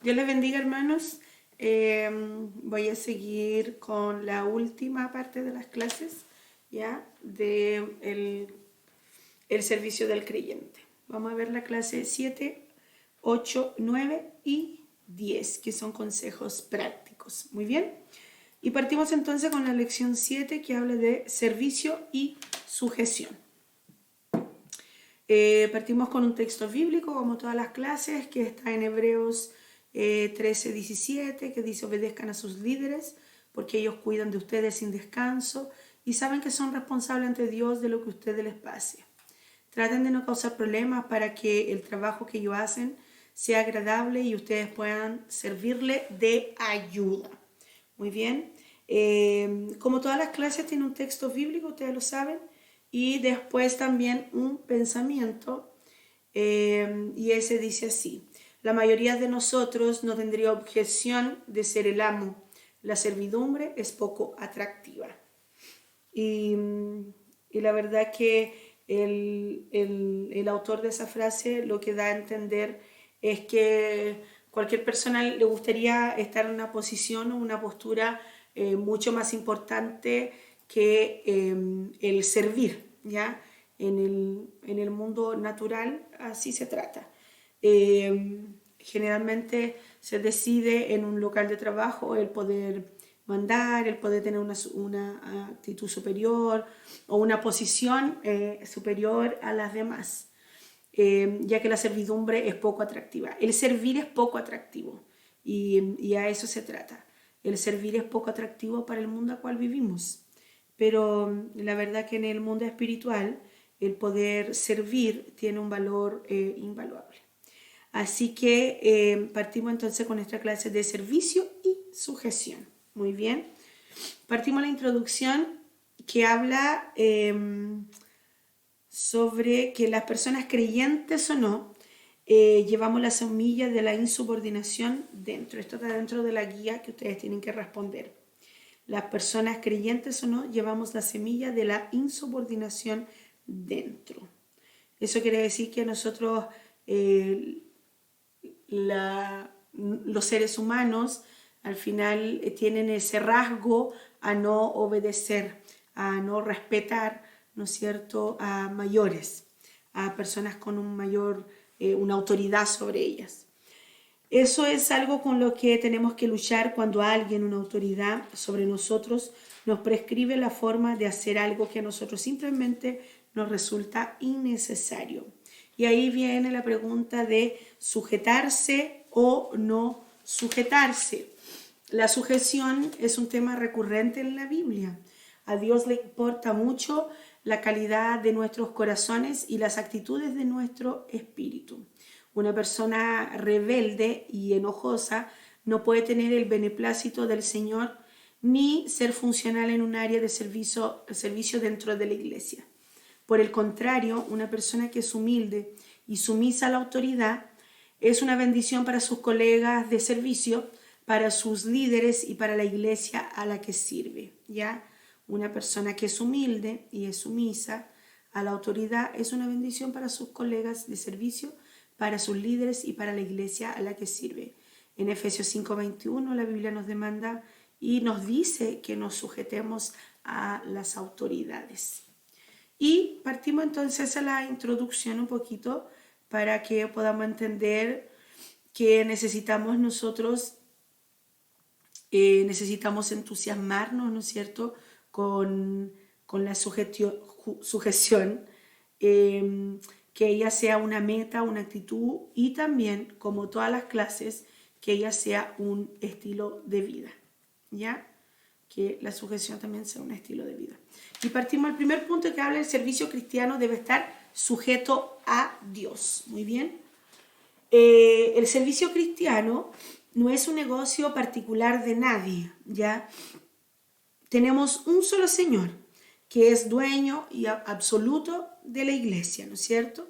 Dios les bendiga, hermanos. Voy a seguir con la última parte de las clases, ¿ya? De el servicio del creyente. Vamos a ver la clase 7, 8, 9 y 10, que son consejos prácticos. Muy bien. Y partimos entonces con la lección 7, que habla de servicio y sujeción. Partimos con un texto bíblico, como todas las clases, que está en Hebreos 13, 17, que dice: obedezcan a sus líderes, porque ellos cuidan de ustedes sin descanso y saben que son responsables ante Dios de lo que a ustedes les pase. Traten de no causar problemas para que el trabajo que ellos hacen sea agradable y ustedes puedan servirle de ayuda. Muy bien. Como todas las clases, tiene un texto bíblico, ustedes lo saben, y después también un pensamiento, y ese dice así: la mayoría de nosotros no tendría objeción de ser el amo. La servidumbre es poco atractiva. Y, y la verdad que el autor de esa frase lo que da a entender es que cualquier persona le gustaría estar en una posición o una postura mucho más importante que el servir, ¿ya? En el mundo natural así se trata. Generalmente se decide en un local de trabajo el poder mandar, el poder tener una actitud superior o una posición superior a las demás, ya que la servidumbre es poco atractiva. El servir es poco atractivo y a eso se trata. El servir es poco atractivo para el mundo al cual vivimos, pero la verdad que en el mundo espiritual el poder servir tiene un valor invaluable. Así que partimos entonces con nuestra clase de servicio y sujeción. Muy bien. Partimos la introducción que habla sobre que las personas creyentes o no llevamos la semilla de la insubordinación dentro. Esto está dentro de la guía que ustedes tienen que responder. Las personas creyentes o no llevamos la semilla de la insubordinación dentro. Eso quiere decir que nosotros, los seres humanos, al final tienen ese rasgo a no obedecer, a no respetar, ¿no es cierto?, a mayores, a personas con una autoridad sobre ellas. Eso es algo con lo que tenemos que luchar cuando alguien, una autoridad sobre nosotros, nos prescribe la forma de hacer algo que a nosotros simplemente nos resulta innecesario. Y ahí viene la pregunta de sujetarse o no sujetarse. La sujeción es un tema recurrente en la Biblia. A Dios le importa mucho la calidad de nuestros corazones y las actitudes de nuestro espíritu. Una persona rebelde y enojosa no puede tener el beneplácito del Señor ni ser funcional en un área de servicio dentro de la iglesia. Por el contrario, una persona que es humilde y sumisa a la autoridad es una bendición para sus colegas de servicio, para sus líderes y para la iglesia a la que sirve, ¿ya? Una persona que es humilde y es sumisa a la autoridad es una bendición para sus colegas de servicio, para sus líderes y para la iglesia a la que sirve. En Efesios 5:21 la Biblia nos demanda y nos dice que nos sujetemos a las autoridades. Y partimos entonces a la introducción un poquito para que podamos entender que necesitamos nosotros, necesitamos entusiasmarnos, ¿no es cierto?, con la sujeción, que ella sea una meta, una actitud y también, como todas las clases, que ella sea un estilo de vida, ¿ya? Que la sujeción también sea un estilo de vida. Y partimos al primer punto que habla: el servicio cristiano debe estar sujeto a Dios. Muy bien. El servicio cristiano no es un negocio particular de nadie, ¿ya? Tenemos un solo Señor, que es dueño y absoluto de la iglesia, ¿no es cierto?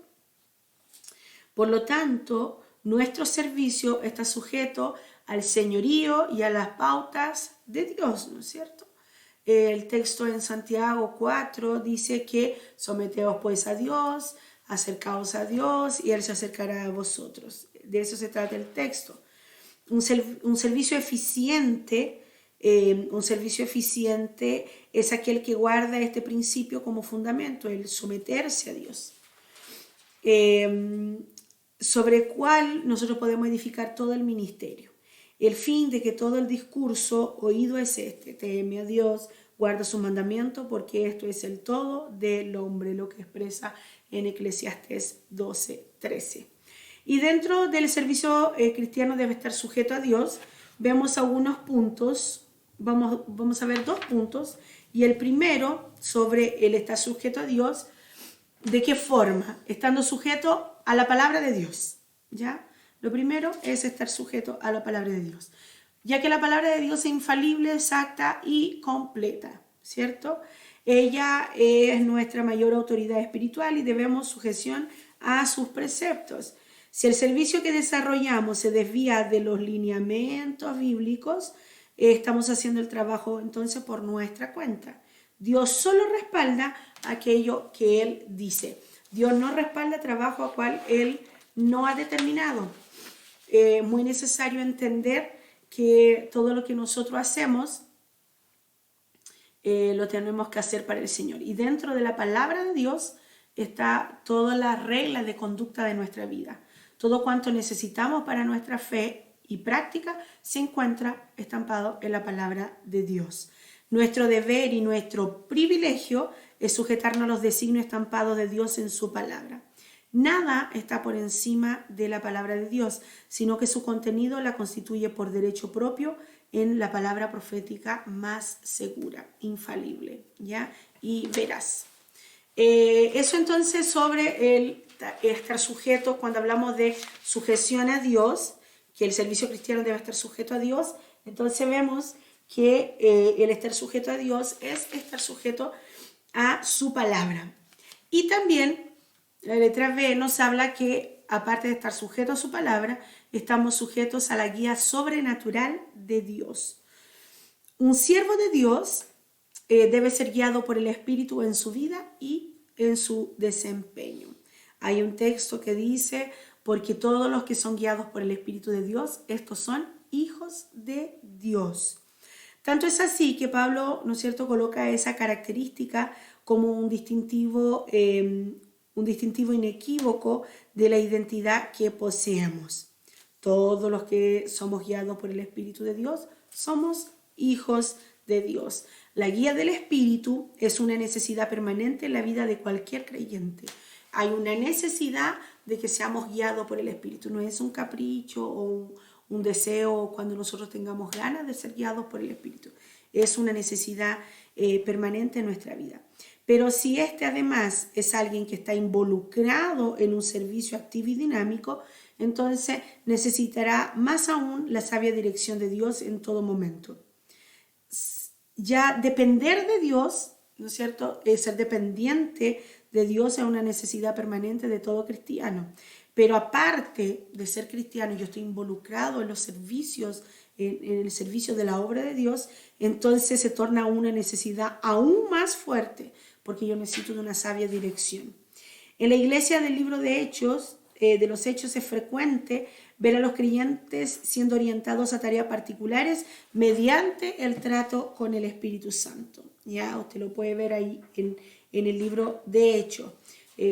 Por lo tanto, nuestro servicio está sujeto al señorío y a las pautas de Dios, ¿no es cierto? El texto en Santiago 4 dice que someteos pues a Dios, acercaos a Dios y Él se acercará a vosotros. De eso se trata el texto. Un servicio eficiente, es aquel que guarda este principio como fundamento, el someterse a Dios, sobre el cual nosotros podemos edificar todo el ministerio. El fin de que todo el discurso oído es este: teme a Dios, guarda su mandamiento, porque esto es el todo del hombre, lo que expresa en Eclesiastés 12:13. Y dentro del servicio cristiano debe estar sujeto a Dios. Vemos algunos puntos, vamos a ver 2 puntos, y el primero sobre el estar sujeto a Dios. ¿De qué forma? Estando sujeto a la palabra de Dios, ¿ya? Lo primero es estar sujeto a la palabra de Dios, ya que la palabra de Dios es infalible, exacta y completa, ¿cierto? Ella es nuestra mayor autoridad espiritual y debemos sujeción a sus preceptos. Si el servicio que desarrollamos se desvía de los lineamientos bíblicos, estamos haciendo el trabajo entonces por nuestra cuenta. Dios solo respalda aquello que Él dice. Dios no respalda trabajo a cual Él no ha determinado. Muy necesario entender que todo lo que nosotros hacemos lo tenemos que hacer para el Señor. Y dentro de la palabra de Dios está toda la regla de conducta de nuestra vida. Todo cuanto necesitamos para nuestra fe y práctica se encuentra estampado en la palabra de Dios. Nuestro deber y nuestro privilegio es sujetarnos a los designios estampados de Dios en su palabra. Nada está por encima de la palabra de Dios, sino que su contenido la constituye por derecho propio en la palabra profética más segura, infalible, ¿ya? Y veraz. Eso entonces sobre el estar sujeto, cuando hablamos de sujeción a Dios, que el servicio cristiano debe estar sujeto a Dios, entonces vemos que el estar sujeto a Dios es estar sujeto a su palabra. Y también la letra B nos habla que, aparte de estar sujetos a su palabra, estamos sujetos a la guía sobrenatural de Dios. Un siervo de Dios debe ser guiado por el Espíritu en su vida y en su desempeño. Hay un texto que dice: porque todos los que son guiados por el Espíritu de Dios, estos son hijos de Dios. Tanto es así que Pablo, ¿no es cierto?, coloca esa característica como un distintivo inequívoco de la identidad que poseemos. Todos los que somos guiados por el Espíritu de Dios somos hijos de Dios. La guía del Espíritu es una necesidad permanente en la vida de cualquier creyente. Hay una necesidad de que seamos guiados por el Espíritu. No es un capricho o un deseo cuando nosotros tengamos ganas de ser guiados por el Espíritu. Es una necesidad permanente en nuestra vida. Pero si este además es alguien que está involucrado en un servicio activo y dinámico, entonces necesitará más aún la sabia dirección de Dios en todo momento. Ya depender de Dios, ¿no es cierto?, ser dependiente de Dios es una necesidad permanente de todo cristiano. Pero aparte de ser cristiano, yo estoy involucrado en los servicios, en el servicio de la obra de Dios, entonces se torna una necesidad aún más fuerte, porque yo necesito de una sabia dirección. En la iglesia del libro de Hechos, de los Hechos, es frecuente ver a los creyentes siendo orientados a tareas particulares mediante el trato con el Espíritu Santo. Ya usted lo puede ver ahí en el libro de Hechos.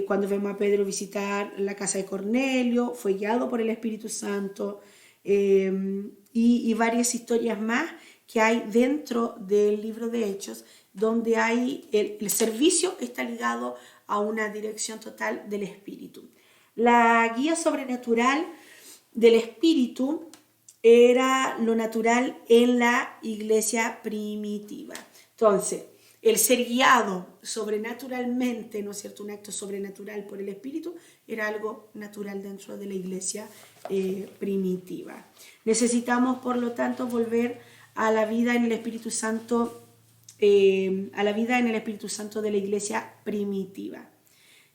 Cuando vemos a Pedro visitar la casa de Cornelio, fue guiado por el Espíritu Santo, y varias historias más que hay dentro del libro de Hechos, donde hay el servicio está ligado a una dirección total del Espíritu. La guía sobrenatural del Espíritu era lo natural en la iglesia primitiva. Entonces, el ser guiado sobrenaturalmente, ¿no es cierto?, un acto sobrenatural por el Espíritu, era algo natural dentro de la iglesia primitiva. Necesitamos, por lo tanto, volver a la vida en el Espíritu Santo, de la iglesia primitiva.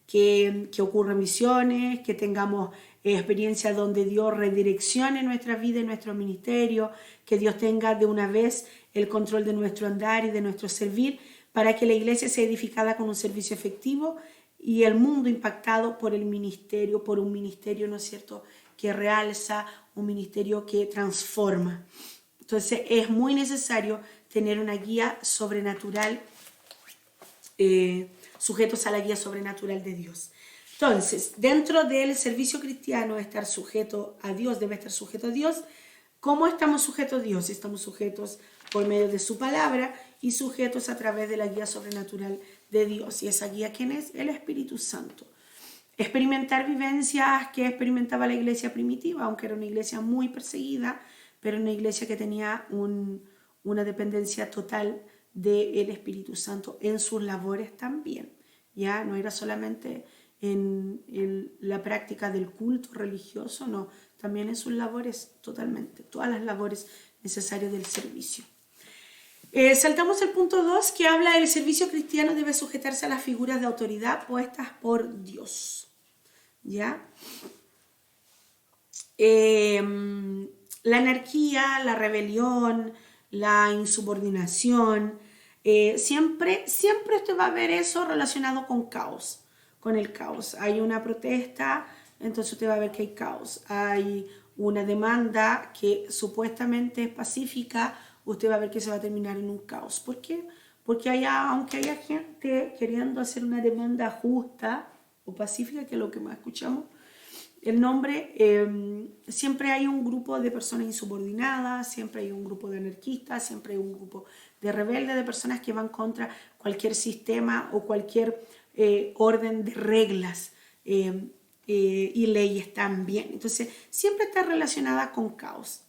Que ocurran misiones, que tengamos experiencias donde Dios redireccione nuestra vida y nuestro ministerio, que Dios tenga de una vez el control de nuestro andar y de nuestro servir, para que la iglesia sea edificada con un servicio efectivo y el mundo impactado por el ministerio, por un ministerio, ¿no es cierto?, que realza, un ministerio que transforma. Entonces es muy necesario tener una guía sobrenatural, sujetos a la guía sobrenatural de Dios. Entonces, dentro del servicio cristiano, estar sujeto a Dios, debe estar sujeto a Dios. ¿Cómo estamos sujetos a Dios? Estamos sujetos por medio de su palabra y sujetos a través de la guía sobrenatural de Dios. ¿Y esa guía quién es? El Espíritu Santo. Experimentar vivencias que experimentaba la iglesia primitiva, aunque era una iglesia muy perseguida, pero una iglesia que tenía una dependencia total del Espíritu Santo en sus labores también. Ya no era solamente en la práctica del culto religioso, no, también en sus labores totalmente, todas las labores necesarias del servicio. Saltamos al punto 2, que habla del servicio cristiano debe sujetarse a las figuras de autoridad puestas por Dios. ¿Ya? La anarquía, la rebelión, la insubordinación, siempre usted va a ver eso relacionado con caos, con el caos. Hay una protesta, entonces usted va a ver que hay caos. Hay una demanda que supuestamente es pacífica, usted va a ver que se va a terminar en un caos. ¿Por qué? Porque aunque haya gente queriendo hacer una demanda justa o pacífica, que es lo que más escuchamos, el nombre, siempre hay un grupo de personas insubordinadas, siempre hay un grupo de anarquistas, siempre hay un grupo de rebeldes, de personas que van contra cualquier sistema o cualquier orden de reglas y leyes también. Entonces, siempre está relacionada con caos.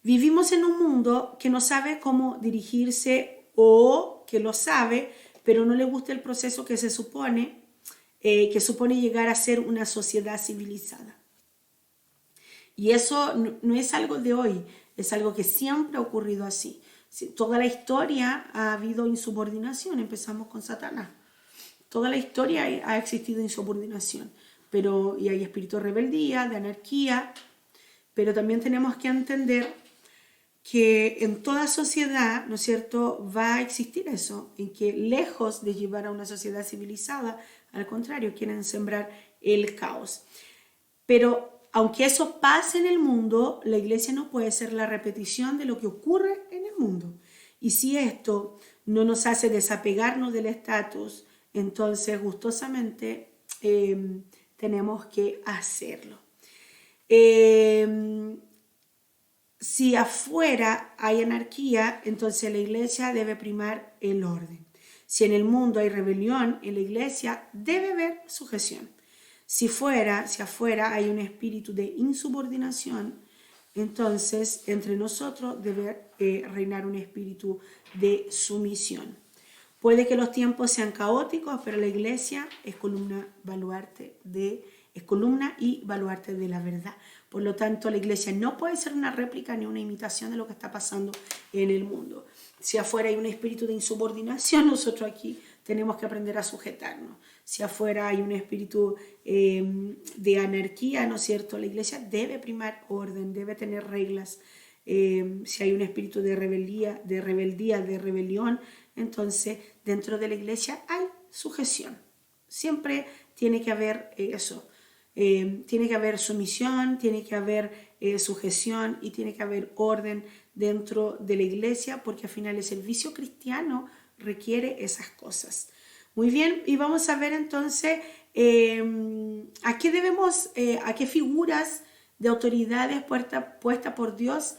Vivimos en un mundo que no sabe cómo dirigirse o que lo sabe, pero no le gusta el proceso que se supone llegar a ser una sociedad civilizada. Y eso no es algo de hoy, es algo que siempre ha ocurrido así. Toda la historia ha habido insubordinación, empezamos con Satanás. Toda la historia ha existido insubordinación, y hay espíritu de rebeldía, de anarquía, pero también tenemos que entender que en toda sociedad, ¿no es cierto?, va a existir eso, en que lejos de llevar a una sociedad civilizada, al contrario, quieren sembrar el caos. Pero aunque eso pase en el mundo, la iglesia no puede ser la repetición de lo que ocurre en el mundo. Y si esto no nos hace desapegarnos del estatus, entonces gustosamente tenemos que hacerlo. Si afuera hay anarquía, entonces la iglesia debe primar el orden. Si en el mundo hay rebelión, en la iglesia debe haber sujeción. Si afuera hay un espíritu de insubordinación, entonces entre nosotros debe reinar un espíritu de sumisión. Puede que los tiempos sean caóticos, pero la iglesia es columna y baluarte de la verdad. Por lo tanto, la iglesia no puede ser una réplica ni una imitación de lo que está pasando en el mundo. Si afuera hay un espíritu de insubordinación, nosotros aquí tenemos que aprender a sujetarnos. Si afuera hay un espíritu de anarquía, ¿no es cierto?, la iglesia debe primar orden, debe tener reglas. Si hay un espíritu de rebeldía, de rebelión, entonces dentro de la iglesia hay sujeción. Siempre tiene que haber eso. Tiene que haber sumisión, tiene que haber sujeción y tiene que haber orden dentro de la iglesia, porque al final el servicio cristiano requiere esas cosas. Muy bien, y vamos a ver entonces a qué figuras de autoridades puestas por Dios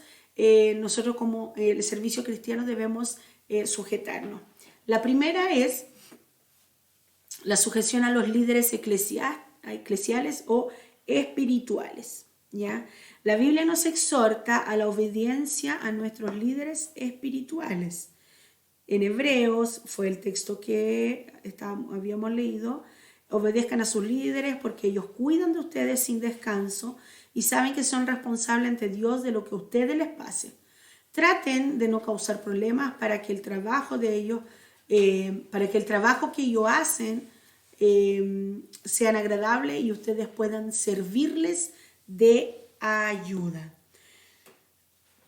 nosotros como el servicio cristiano debemos sujetarnos. La primera es la sujeción a los líderes eclesiales o espirituales. ¿Ya? La Biblia nos exhorta a la obediencia a nuestros líderes espirituales. En Hebreos fue el texto que habíamos leído. Obedezcan a sus líderes porque ellos cuidan de ustedes sin descanso y saben que son responsables ante Dios de lo que a ustedes les pase. Traten de no causar problemas para que el trabajo que ellos hacen sean agradables y ustedes puedan servirles de ayuda.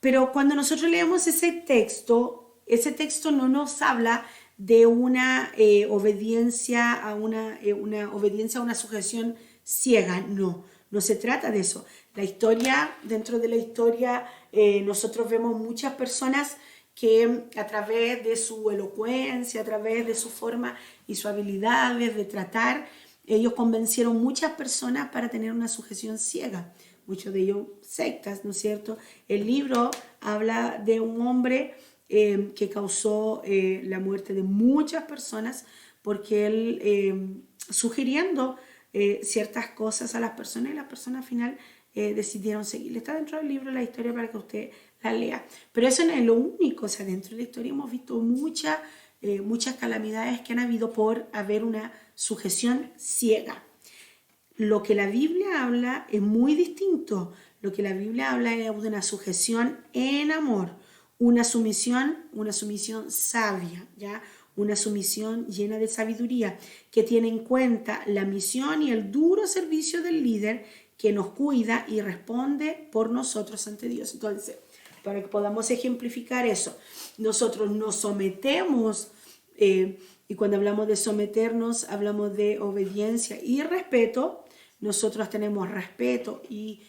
Pero cuando nosotros leemos ese texto no nos habla de una obediencia a una sujeción ciega. No se trata de eso. La historia, dentro de la historia, nosotros vemos muchas personas que a través de su elocuencia, a través de su forma y sus habilidades de tratar, ellos convencieron muchas personas para tener una sujeción ciega. Muchos de ellos sectas, ¿no es cierto? El libro habla de un hombre que causó la muerte de muchas personas porque él sugiriendo ciertas cosas a las personas y las personas al final decidieron seguir. Está dentro del libro la historia para que usted la lea. Pero eso no es lo único, o sea, dentro de la historia hemos visto muchas calamidades que han habido por haber una sujeción ciega. Lo que la Biblia habla es muy distinto. Lo que la Biblia habla es de una sujeción en amor, una sumisión sabia, ¿ya? Una sumisión llena de sabiduría que tiene en cuenta la misión y el duro servicio del líder que nos cuida y responde por nosotros ante Dios. Entonces, para que podamos ejemplificar eso, nosotros nos sometemos, y cuando hablamos de someternos, hablamos de obediencia y respeto. Nosotros tenemos respeto y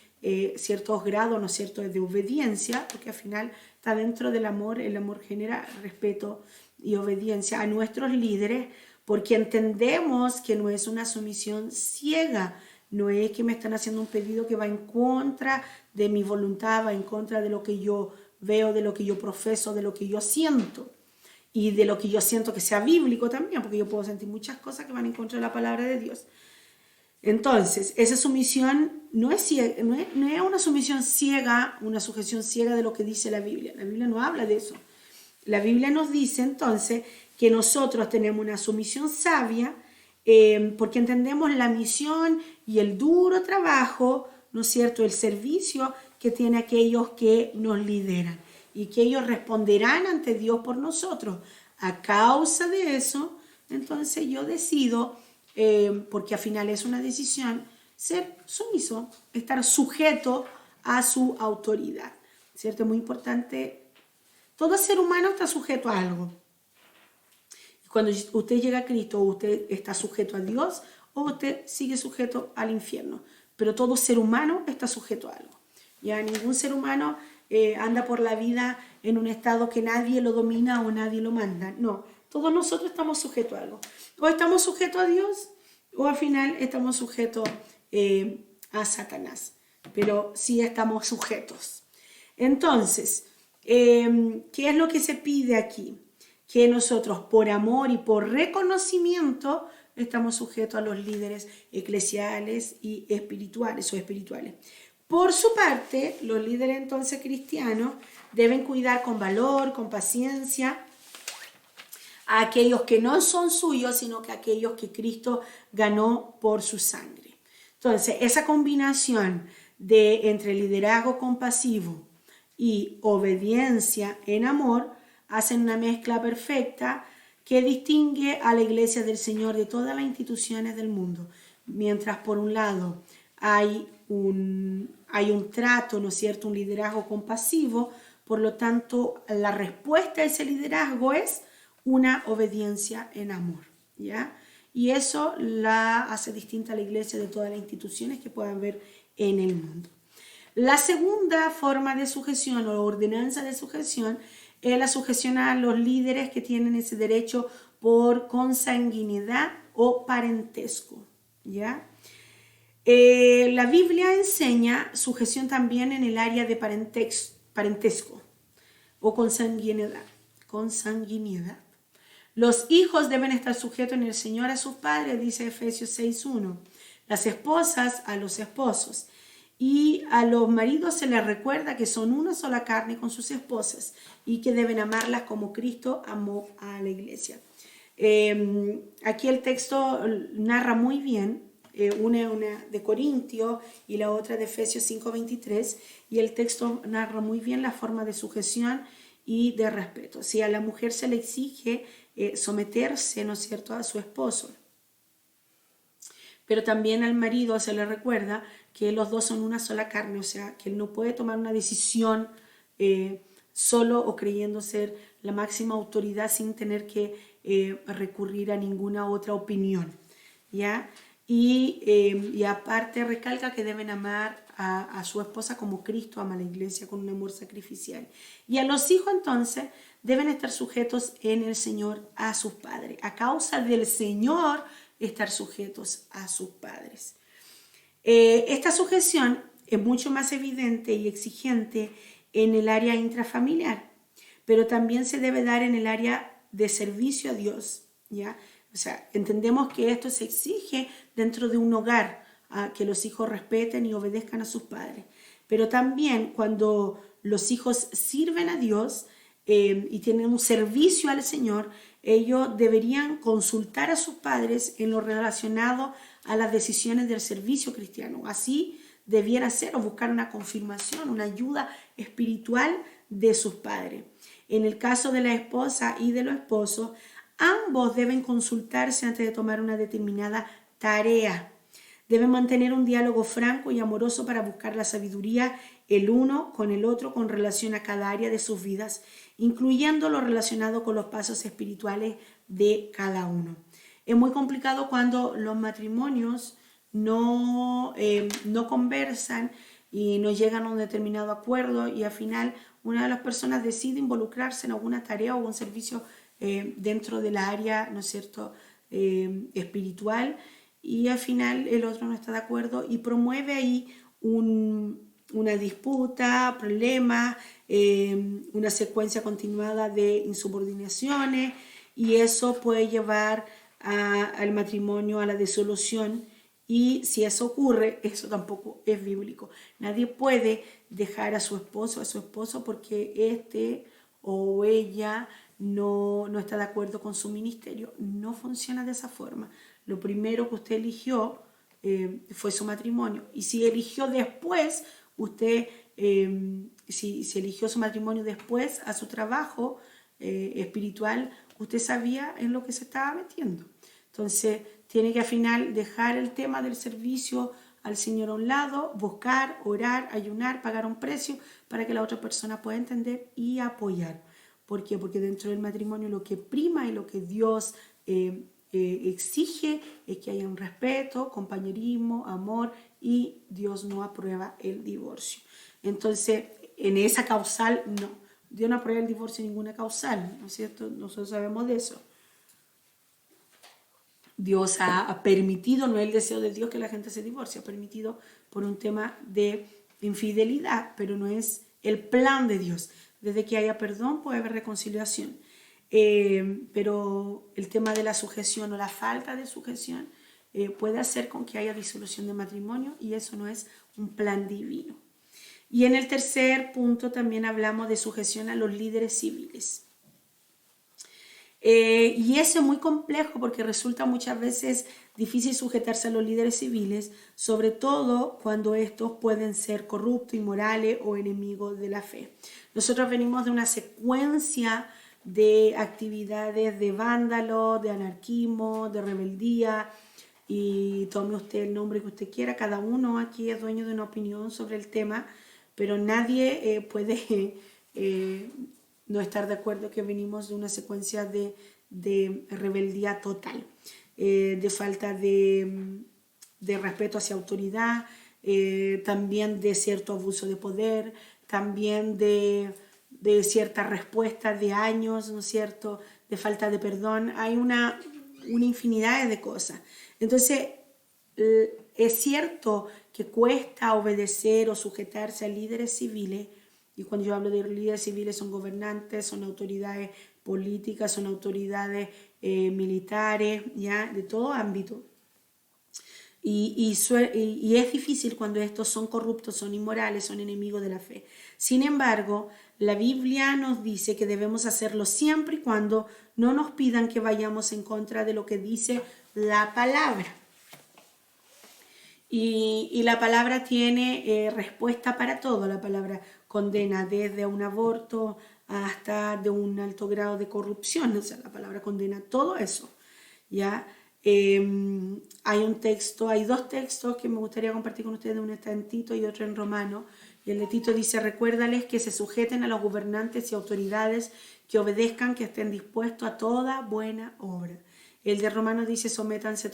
ciertos grados, ¿no es cierto?, de obediencia, porque al final está dentro del amor. El amor genera respeto y obediencia a nuestros líderes, porque entendemos que no es una sumisión ciega, no es que me están haciendo un pedido que va en contra de mi voluntad, va en contra de lo que yo veo, de lo que yo profeso, de lo que yo siento. Y de lo que yo siento que sea bíblico también, porque yo puedo sentir muchas cosas que van en contra de la palabra de Dios. Entonces, esa sumisión no es una sumisión ciega, una sujeción ciega de lo que dice la Biblia. La Biblia no habla de eso. La Biblia nos dice entonces que nosotros tenemos una sumisión sabia porque entendemos la misión y el duro trabajo, ¿no es cierto?, el servicio que tienen aquellos que nos lideran y que ellos responderán ante Dios por nosotros. A causa de eso, entonces yo decido, porque al final es una decisión, ser sumiso, estar sujeto a su autoridad, ¿cierto? Es muy importante. Todo ser humano está sujeto a algo. Cuando usted llega a Cristo, usted está sujeto a Dios o usted sigue sujeto al infierno. Pero todo ser humano está sujeto a algo. Ya ningún ser humano anda por la vida en un estado que nadie lo domina o nadie lo manda. No, todos nosotros estamos sujetos a algo. O estamos sujetos a Dios o al final estamos sujetos a Satanás. Pero sí estamos sujetos. Entonces, ¿qué es lo que se pide aquí? Que nosotros por amor y por reconocimiento estamos sujetos a los líderes eclesiales y espirituales o espirituales. Por su parte, los líderes entonces cristianos deben cuidar con valor, con paciencia a aquellos que no son suyos, sino que aquellos que Cristo ganó por su sangre. Entonces, esa combinación entre liderazgo compasivo y obediencia en amor hacen una mezcla perfecta que distingue a la Iglesia del Señor de todas las instituciones del mundo. Mientras por un lado hay un trato, ¿no es cierto?, un liderazgo compasivo, por lo tanto la respuesta a ese liderazgo es una obediencia en amor, ¿ya? Y eso la hace distinta a la Iglesia de todas las instituciones que puedan ver en el mundo. La segunda forma de sujeción o ordenanza de sujeción es la sujeción a los líderes que tienen ese derecho por consanguinidad o parentesco, ¿ya? La Biblia enseña sujeción también en el área de parentesco o consanguinidad. Los hijos deben estar sujetos en el Señor a sus padres, dice Efesios 6:1. Las esposas a los esposos. Y a los maridos se les recuerda que son una sola carne con sus esposas y que deben amarlas como Cristo amó a la iglesia. Aquí el texto narra muy bien, una de Corintios y la otra de Efesios 5:23, y el texto narra muy bien la forma de sujeción y de respeto. Si a la mujer se le exige someterse, ¿no es cierto?, a su esposo, pero también al marido se le recuerda que los dos son una sola carne, o sea, que él no puede tomar una decisión solo o creyendo ser la máxima autoridad sin tener que recurrir a ninguna otra opinión, ¿ya? y aparte recalca que deben amar a su esposa como Cristo ama a la iglesia, con un amor sacrificial. Y a los hijos entonces deben estar sujetos en el Señor a sus padres. A causa del Señor, estar sujetos a sus padres. Esta sujeción es mucho más evidente y exigente en el área intrafamiliar, pero también se debe dar en el área de servicio a Dios, ¿ya? O sea, entendemos que esto se exige dentro de un hogar, que los hijos respeten y obedezcan a sus padres. Pero también cuando los hijos sirven a Dios y tienen un servicio al Señor, ellos deberían consultar a sus padres en lo relacionado a las decisiones del servicio cristiano. Así debiera ser, o buscar una confirmación, una ayuda espiritual de sus padres. En el caso de la esposa y de los esposos, ambos deben consultarse antes de tomar una determinada tarea. Deben mantener un diálogo franco y amoroso para buscar la sabiduría el uno con el otro con relación a cada área de sus vidas, incluyendo lo relacionado con los pasos espirituales de cada uno. Es muy complicado cuando los matrimonios no conversan y no llegan a un determinado acuerdo y al final una de las personas decide involucrarse en alguna tarea o un servicio dentro de la área, ¿no es cierto?, espiritual, y al final el otro no está de acuerdo y promueve ahí una disputa, problemas, una secuencia continuada de insubordinaciones, y eso puede llevar al matrimonio a la disolución. Y si eso ocurre, eso tampoco es bíblico. Nadie puede dejar a su esposo o a su esposo porque este o ella no está de acuerdo con su ministerio. No funciona de esa forma. Lo primero que usted eligió fue su matrimonio. Y si eligió después, si eligió su matrimonio después a su trabajo espiritual, usted sabía en lo que se estaba metiendo. Entonces, tiene que al final dejar el tema del servicio al Señor a un lado, buscar, orar, ayunar, pagar un precio para que la otra persona pueda entender y apoyar. ¿Por qué? Porque dentro del matrimonio lo que prima y lo que Dios exige es que haya un respeto, compañerismo, amor, y Dios no aprueba el divorcio. Entonces, en esa causal, no. Dios no aprueba el divorcio en ninguna causal, ¿no es cierto? Nosotros sabemos de eso. Dios ha permitido, no es el deseo de Dios que la gente se divorcie, ha permitido por un tema de infidelidad, pero no es el plan de Dios. Desde que haya perdón puede haber reconciliación. Pero el tema de la sujeción o la falta de sujeción puede hacer con que haya disolución de matrimonio, y eso no es un plan divino. Y en el tercer punto también hablamos de sujeción a los líderes civiles. Y eso es muy complejo porque resulta muchas veces difícil sujetarse a los líderes civiles, sobre todo cuando estos pueden ser corruptos, inmorales o enemigos de la fe. Nosotros venimos de una secuencia de actividades de vándalo, de anarquismo, de rebeldía, y tome usted el nombre que usted quiera. Cada uno aquí es dueño de una opinión sobre el tema, pero nadie puede no estar de acuerdo que venimos de una secuencia de rebeldía total, de falta de respeto hacia autoridad, también de cierto abuso de poder, también de cierta respuesta de años, ¿no es cierto?, de falta de perdón. Hay una infinidad de cosas. Entonces, es cierto que cuesta obedecer o sujetarse a líderes civiles, y cuando yo hablo de líderes civiles son gobernantes, son autoridades políticas, son autoridades militares, ¿ya?, de todo ámbito. Y es difícil cuando estos son corruptos, son inmorales, son enemigos de la fe. Sin embargo, la Biblia nos dice que debemos hacerlo siempre y cuando no nos pidan que vayamos en contra de lo que dice la palabra. Y la palabra tiene respuesta para todo. La palabra condena desde un aborto hasta de un alto grado de corrupción. O sea, la palabra condena todo eso, ¿ya? Hay dos textos que me gustaría compartir con ustedes. Uno está en Tito y otro en Romano. Y el de Tito dice: recuérdales que se sujeten a los gobernantes y autoridades, que obedezcan, que estén dispuestos a toda buena obra. El de Romanos dice, sométase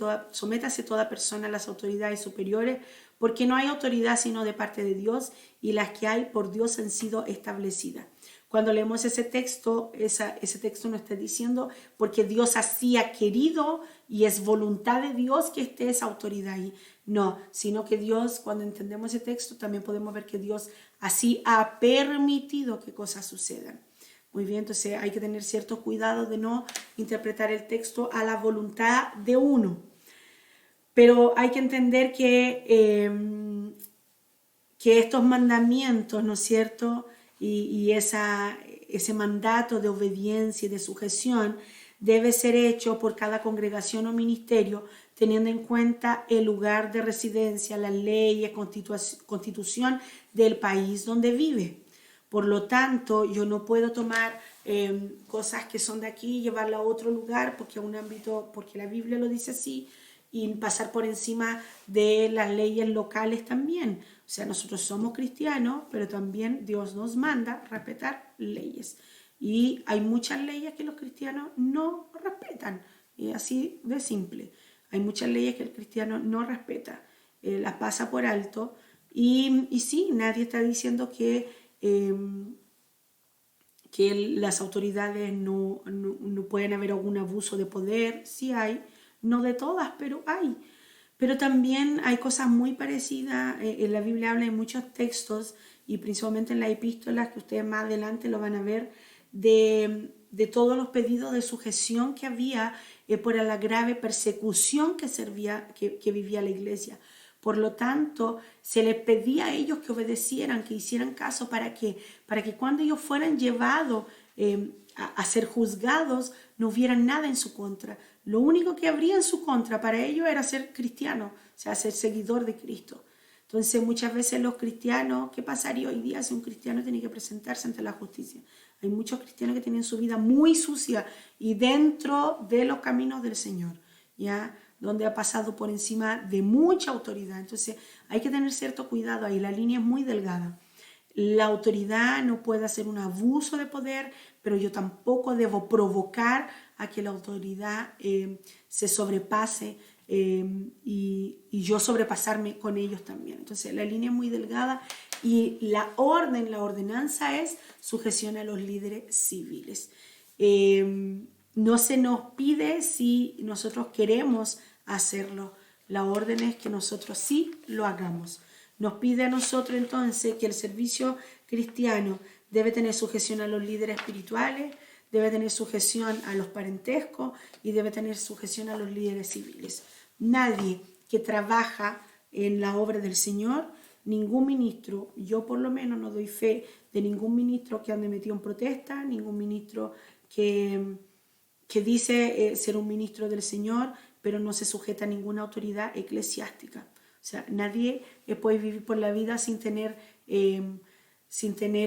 toda persona a las autoridades superiores, porque no hay autoridad sino de parte de Dios, y las que hay por Dios han sido establecidas. Cuando leemos ese texto, ese texto nos está diciendo porque Dios así ha querido y es voluntad de Dios que esté esa autoridad ahí. No, sino que Dios, cuando entendemos ese texto, también podemos ver que Dios así ha permitido que cosas sucedan. Muy bien, entonces hay que tener cierto cuidado de no interpretar el texto a la voluntad de uno. Pero hay que entender que estos mandamientos, ¿no es cierto?, y ese mandato de obediencia y de sujeción debe ser hecho por cada congregación o ministerio, teniendo en cuenta el lugar de residencia, las leyes, constitución del país donde vive. Por lo tanto, yo no puedo tomar cosas que son de aquí y llevarlas a otro lugar porque la Biblia lo dice así, y pasar por encima de las leyes locales también. O sea, nosotros somos cristianos, pero también Dios nos manda respetar leyes. Y hay muchas leyes que los cristianos no respetan. Y así de simple. Hay muchas leyes que el cristiano no respeta, las pasa por alto. Y sí, nadie está diciendo que las autoridades no pueden haber algún abuso de poder. Sí hay, no de todas, pero hay. Pero también hay cosas muy parecidas. En la Biblia habla en muchos textos, y principalmente en las epístolas, que ustedes más adelante lo van a ver, de todos los pedidos de sujeción que había por la grave persecución que vivía la iglesia. Por lo tanto, se les pedía a ellos que obedecieran, que hicieran caso, para que cuando ellos fueran llevados a ser juzgados, no hubieran nada en su contra. Lo único que habría en su contra para ellos era ser cristiano, o sea, ser seguidor de Cristo. Entonces, muchas veces los cristianos, ¿qué pasaría hoy día si un cristiano tiene que presentarse ante la justicia? Hay muchos cristianos que tienen su vida muy sucia y dentro de los caminos del Señor, ¿ya?, donde ha pasado por encima de mucha autoridad. Entonces, hay que tener cierto cuidado ahí, la línea es muy delgada. La autoridad no puede hacer un abuso de poder, pero yo tampoco debo provocar a que la autoridad se sobrepase y yo sobrepasarme con ellos también. Entonces la línea es muy delgada y la ordenanza es sujeción a los líderes civiles. No se nos pide si nosotros queremos hacerlo. La orden es que nosotros sí lo hagamos. Nos pide a nosotros entonces que el servicio cristiano debe tener sujeción a los líderes espirituales, debe tener sujeción a los parentescos y debe tener sujeción a los líderes civiles. Nadie que trabaja en la obra del Señor, ningún ministro, yo por lo menos no doy fe de ningún ministro que ande metido en protesta, ningún ministro que dice ser un ministro del Señor, pero no se sujeta a ninguna autoridad eclesiástica. O sea, nadie puede vivir por la vida sin tener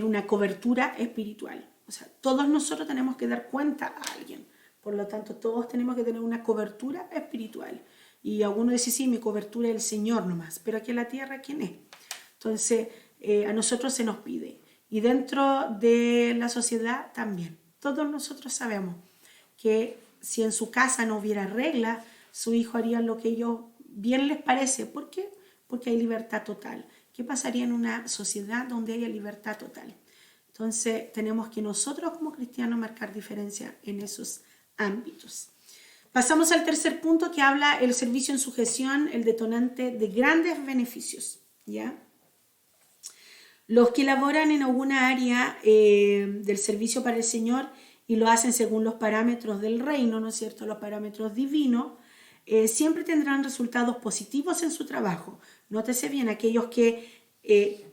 una cobertura espiritual. O sea, todos nosotros tenemos que dar cuenta a alguien. Por lo tanto, todos tenemos que tener una cobertura espiritual. Y algunos dicen, sí, mi cobertura es el Señor nomás. Pero aquí en la tierra, ¿quién es? Entonces, a nosotros se nos pide. Y dentro de la sociedad también. Todos nosotros sabemos que si en su casa no hubiera regla, su hijo haría lo que ellos bien les parece. ¿Por qué? Porque hay libertad total. ¿Qué pasaría en una sociedad donde haya libertad total? Entonces tenemos que nosotros como cristianos marcar diferencia en esos ámbitos. Pasamos al tercer punto, que habla el servicio en sujeción, el detonante de grandes beneficios, ¿ya? Los que laboran en alguna área del servicio para el Señor y lo hacen según los parámetros del reino, ¿no es cierto?, los parámetros divinos, siempre tendrán resultados positivos en su trabajo. Nótese bien, aquellos que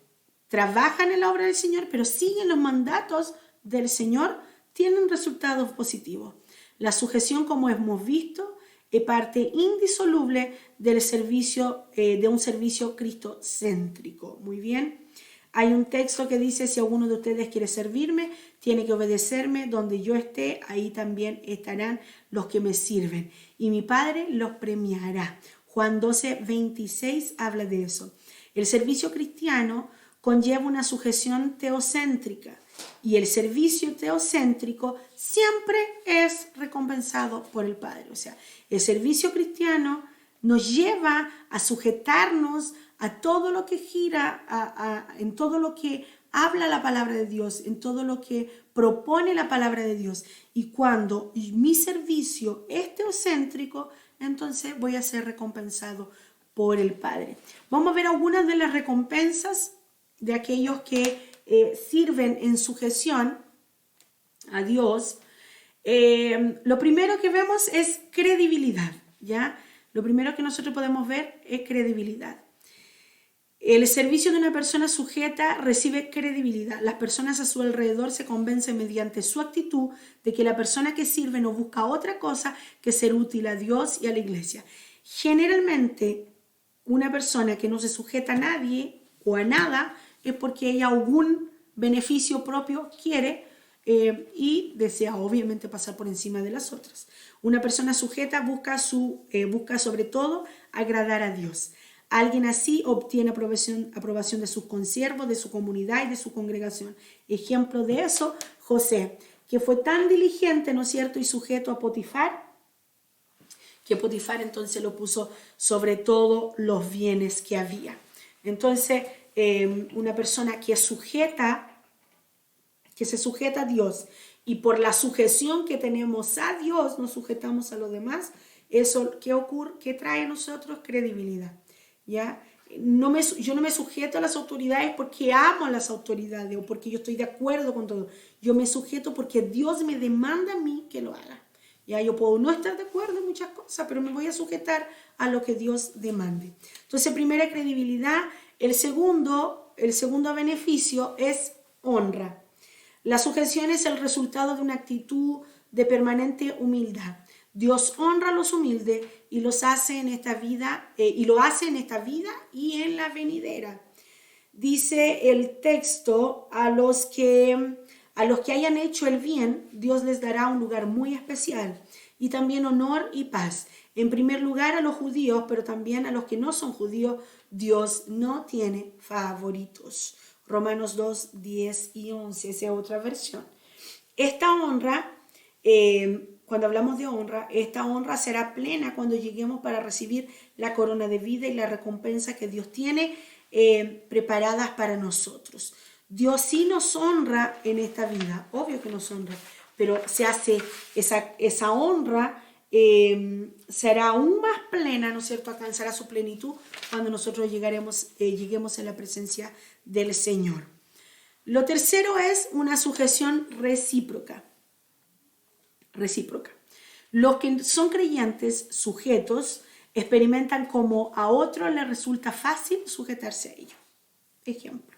trabajan en la obra del Señor, pero siguen los mandatos del Señor, tienen resultados positivos. La sujeción, como hemos visto, es parte indisoluble del servicio, de un servicio cristocéntrico. Muy bien. Hay un texto que dice, si alguno de ustedes quiere servirme, tiene que obedecerme. Donde yo esté, ahí también estarán los que me sirven. Y mi Padre los premiará. Juan 12:26 habla de eso. El servicio cristiano conlleva una sujeción teocéntrica. Y el servicio teocéntrico siempre es recompensado por el Padre. O sea, el servicio cristiano nos lleva a sujetarnos a todo lo que gira, en todo lo que habla la palabra de Dios, en todo lo que propone la palabra de Dios. Y cuando mi servicio es teocéntrico, entonces voy a ser recompensado por el Padre. Vamos a ver algunas de las recompensas de aquellos que sirven en sujeción a Dios. Lo primero que vemos es credibilidad, ¿ya? Lo primero que nosotros podemos ver es credibilidad. El servicio de una persona sujeta recibe credibilidad. Las personas a su alrededor se convencen mediante su actitud de que la persona que sirve no busca otra cosa que ser útil a Dios y a la iglesia. Generalmente, una persona que no se sujeta a nadie o a nada es porque ella algún beneficio propio quiere y desea obviamente pasar por encima de las otras. Una persona sujeta busca sobre todo agradar a Dios. Alguien así obtiene aprobación de sus consiervos, de su comunidad y de su congregación. Ejemplo de eso, José, que fue tan diligente, ¿no es cierto?, y sujeto a Potifar, que Potifar entonces lo puso sobre todo los bienes que había. Entonces, una persona que se sujeta a Dios y por la sujeción que tenemos a Dios nos sujetamos a los demás, eso ¿qué ocurre? ¿Qué trae a nosotros? Credibilidad. ¿Ya? Yo no me sujeto a las autoridades porque amo a las autoridades o porque yo estoy de acuerdo con todo. Yo me sujeto porque Dios me demanda a mí que lo haga. Ya, yo puedo no estar de acuerdo en muchas cosas, pero me voy a sujetar a lo que Dios demande. Entonces, primera, credibilidad. El segundo beneficio es honra. La sujeción es el resultado de una actitud de permanente humildad. Dios honra a los humildes y los hace en esta vida, lo hace en esta vida y en la venidera. Dice el texto, a los que hayan hecho el bien, Dios les dará un lugar muy especial y también honor y paz. En primer lugar a los judíos, pero también a los que no son judíos, Dios no tiene favoritos. Romanos 2, 10 y 11, esa es otra versión. Esta honra, cuando hablamos de honra, esta honra será plena cuando lleguemos para recibir la corona de vida y la recompensa que Dios tiene preparadas para nosotros. Dios sí nos honra en esta vida, obvio que nos honra, pero se hace esa honra será aún más plena, ¿no es cierto? Alcanzará su plenitud cuando nosotros lleguemos en la presencia del Señor. Lo tercero es una sujeción recíproca. Los que son creyentes sujetos experimentan como a otros les resulta fácil sujetarse a ellos. Ejemplo.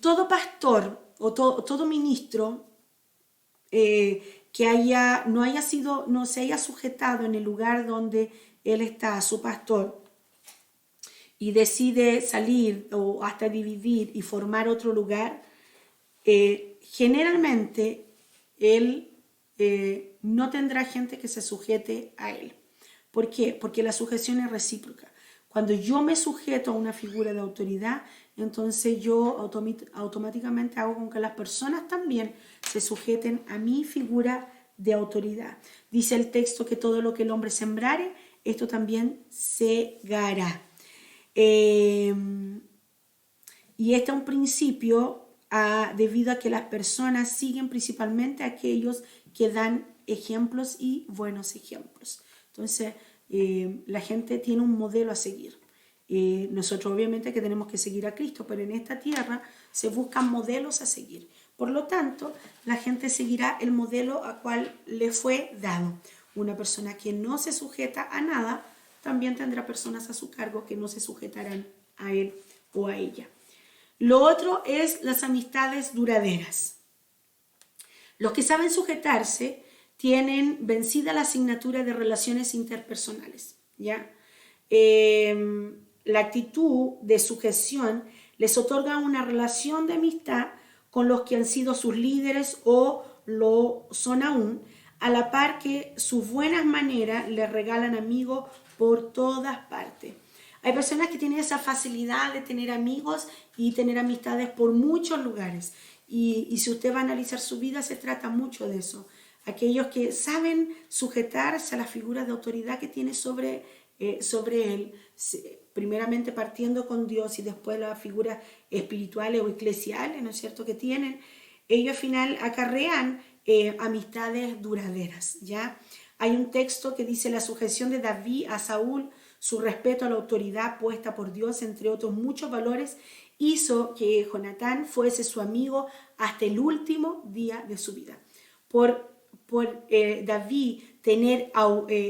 Todo pastor o todo ministro que no se haya sujetado en el lugar donde él está, su pastor, y decide salir o hasta dividir y formar otro lugar, generalmente él no tendrá gente que se sujete a él. ¿Por qué? Porque la sujeción es recíproca. Cuando yo me sujeto a una figura de autoridad, entonces yo automáticamente hago con que las personas también se sujeten a mi figura de autoridad. Dice el texto que todo lo que el hombre sembrare, esto también segará. Y este es un principio debido a que las personas siguen principalmente a aquellos que dan ejemplos y buenos ejemplos. Entonces, la gente tiene un modelo a seguir. Nosotros obviamente que tenemos que seguir a Cristo, pero en esta tierra se buscan modelos a seguir. Por lo tanto, la gente seguirá el modelo a cual le fue dado. Una persona que no se sujeta a nada, también tendrá personas a su cargo que no se sujetarán a él o a ella. Lo otro es las amistades duraderas. Los que saben sujetarse tienen vencida la asignatura de relaciones interpersonales, ¿ya? La actitud de sujeción les otorga una relación de amistad con los que han sido sus líderes o lo son aún, a la par que sus buenas maneras les regalan amigos por todas partes. Hay personas que tienen esa facilidad de tener amigos y tener amistades por muchos lugares. Y si usted va a analizar su vida, se trata mucho de eso. Aquellos que saben sujetarse a la figura de autoridad que tiene sobre él, primeramente partiendo con Dios y después las figuras espirituales o eclesiales, ¿no es cierto?, que tienen, ellos al final acarrean amistades duraderas, ¿ya? Hay un texto que dice: la sujeción de David a Saúl, su respeto a la autoridad puesta por Dios, entre otros muchos valores, hizo que Jonatán fuese su amigo hasta el último día de su vida. Por David tener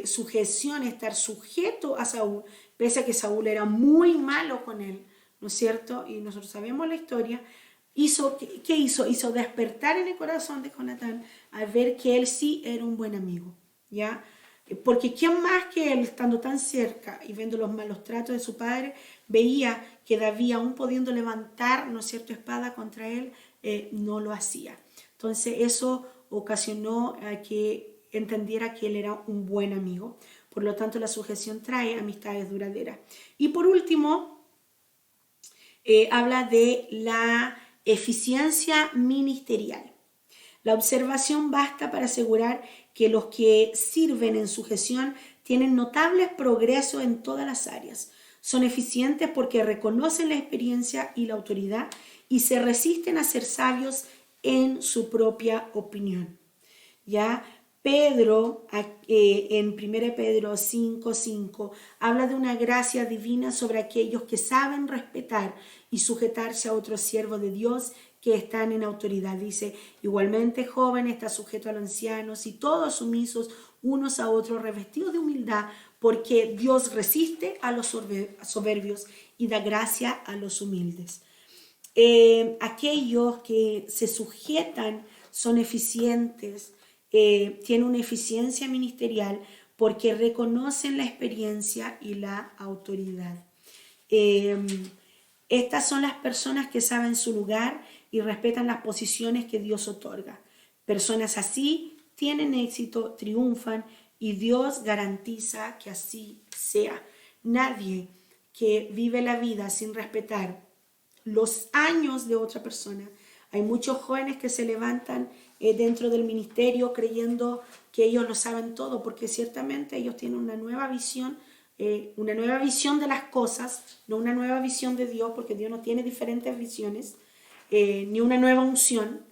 sujeción, estar sujeto a Saúl, pese a que Saúl era muy malo con él, ¿no es cierto? Y nosotros sabemos la historia. ¿Qué hizo? Hizo despertar en el corazón de Jonatán al ver que él sí era un buen amigo, ¿ya? Porque ¿quién más que él, estando tan cerca y viendo los malos tratos de su padre, veía que David, aún pudiendo levantar, ¿no es cierto?, espada contra él, no lo hacía. Entonces eso ocasionó a que entendiera que él era un buen amigo. Por lo tanto, la sujeción trae amistades duraderas. Y por último, habla de la eficiencia ministerial. La observación basta para asegurar que los que sirven en sujeción tienen notables progresos en todas las áreas. Son eficientes porque reconocen la experiencia y la autoridad y se resisten a ser sabios en su propia opinión. ¿Ya? Pedro, en 1 Pedro 5:5, habla de una gracia divina sobre aquellos que saben respetar y sujetarse a otros siervos de Dios que están en autoridad. Dice: igualmente, joven está sujeto a los ancianos y todos sumisos unos a otros, revestidos de humildad, porque Dios resiste a los soberbios y da gracia a los humildes. Aquellos que se sujetan son eficientes, tienen una eficiencia ministerial porque reconocen la experiencia y la autoridad. Estas son las personas que saben su lugar y respetan las posiciones que Dios otorga. Personas así tienen éxito, triunfan y Dios garantiza que así sea. Nadie que vive la vida sin respetar los años de otra persona. Hay muchos jóvenes que se levantan dentro del ministerio creyendo que ellos lo saben todo, porque ciertamente ellos tienen una nueva visión de las cosas, no una nueva visión de Dios, porque Dios no tiene diferentes visiones, ni una nueva unción,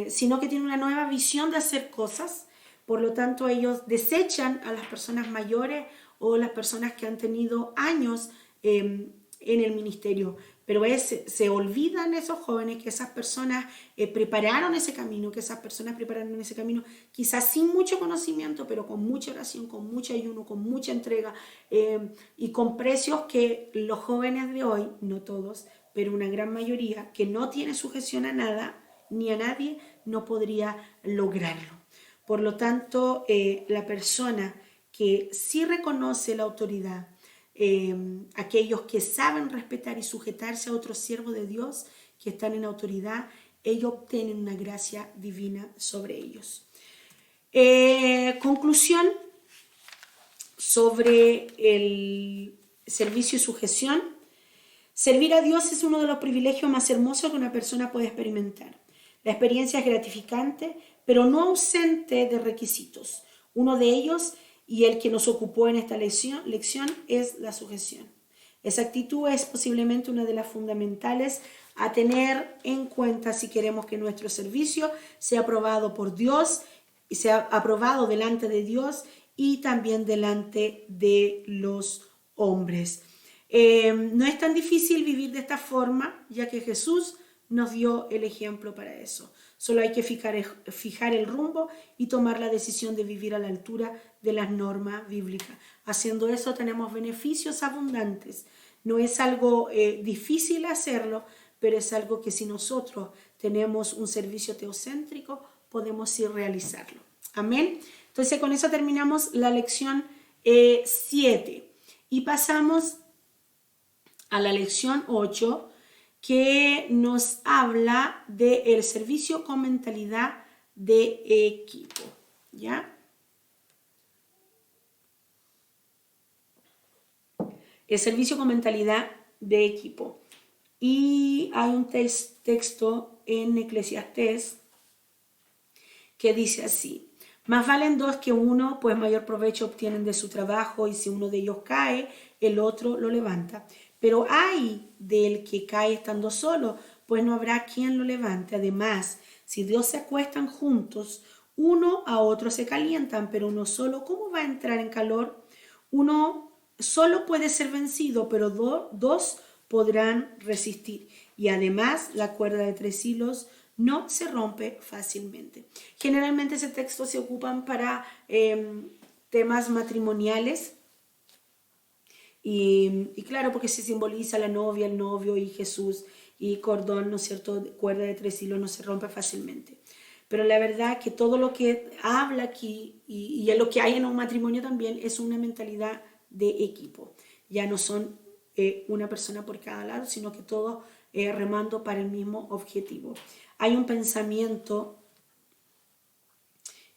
sino que tiene una nueva visión de hacer cosas. Por lo tanto, ellos desechan a las personas mayores o las personas que han tenido años en el ministerio. Pero se olvidan esos jóvenes que esas personas prepararon ese camino, quizás sin mucho conocimiento, pero con mucha oración, con mucho ayuno, con mucha entrega y con precios que los jóvenes de hoy, no todos, pero una gran mayoría, que no tiene sujeción a nada ni a nadie, no podría lograrlo. Por lo tanto, la persona que sí reconoce la autoridad, aquellos que saben respetar y sujetarse a otros siervos de Dios que están en autoridad, ellos obtienen una gracia divina sobre ellos. Conclusión sobre el servicio y sujeción. Servir a Dios es uno de los privilegios más hermosos que una persona puede experimentar. La experiencia es gratificante, pero no ausente de requisitos. Uno de ellos, y el que nos ocupó en esta lección, es la sujeción. Esa actitud es posiblemente una de las fundamentales a tener en cuenta si queremos que nuestro servicio sea aprobado por Dios y sea aprobado delante de Dios y también delante de los hombres. No es tan difícil vivir de esta forma, ya que Jesús nos dio el ejemplo para eso. Solo hay que fijar el rumbo y tomar la decisión de vivir a la altura de las normas bíblicas. Haciendo eso tenemos beneficios abundantes. No es algo difícil hacerlo, pero es algo que si nosotros tenemos un servicio teocéntrico, podemos ir realizarlo. Amén. Entonces con eso terminamos la lección 7 y pasamos a la lección 8, que nos habla del servicio con mentalidad de equipo, ¿ya? El servicio con mentalidad de equipo. Y hay un texto en Eclesiastés que dice así: más valen dos que uno, pues mayor provecho obtienen de su trabajo, y si uno de ellos cae, el otro lo levanta. Pero ay del que cae estando solo, pues no habrá quien lo levante. Además, si dos se acuestan juntos, uno a otro se calientan, pero uno solo, ¿cómo va a entrar en calor? Uno solo puede ser vencido, pero dos podrán resistir. Y además, la cuerda de 3 hilos no se rompe fácilmente. Generalmente ese texto se ocupan para temas matrimoniales y claro, porque se simboliza la novia, el novio y Jesús, y cordón, ¿no es cierto? Cuerda de 3 hilos no se rompe fácilmente. Pero la verdad que todo lo que habla aquí y lo que hay en un matrimonio también es una mentalidad de equipo. Ya no son una persona por cada lado, sino que todos remando para el mismo objetivo. Hay un pensamiento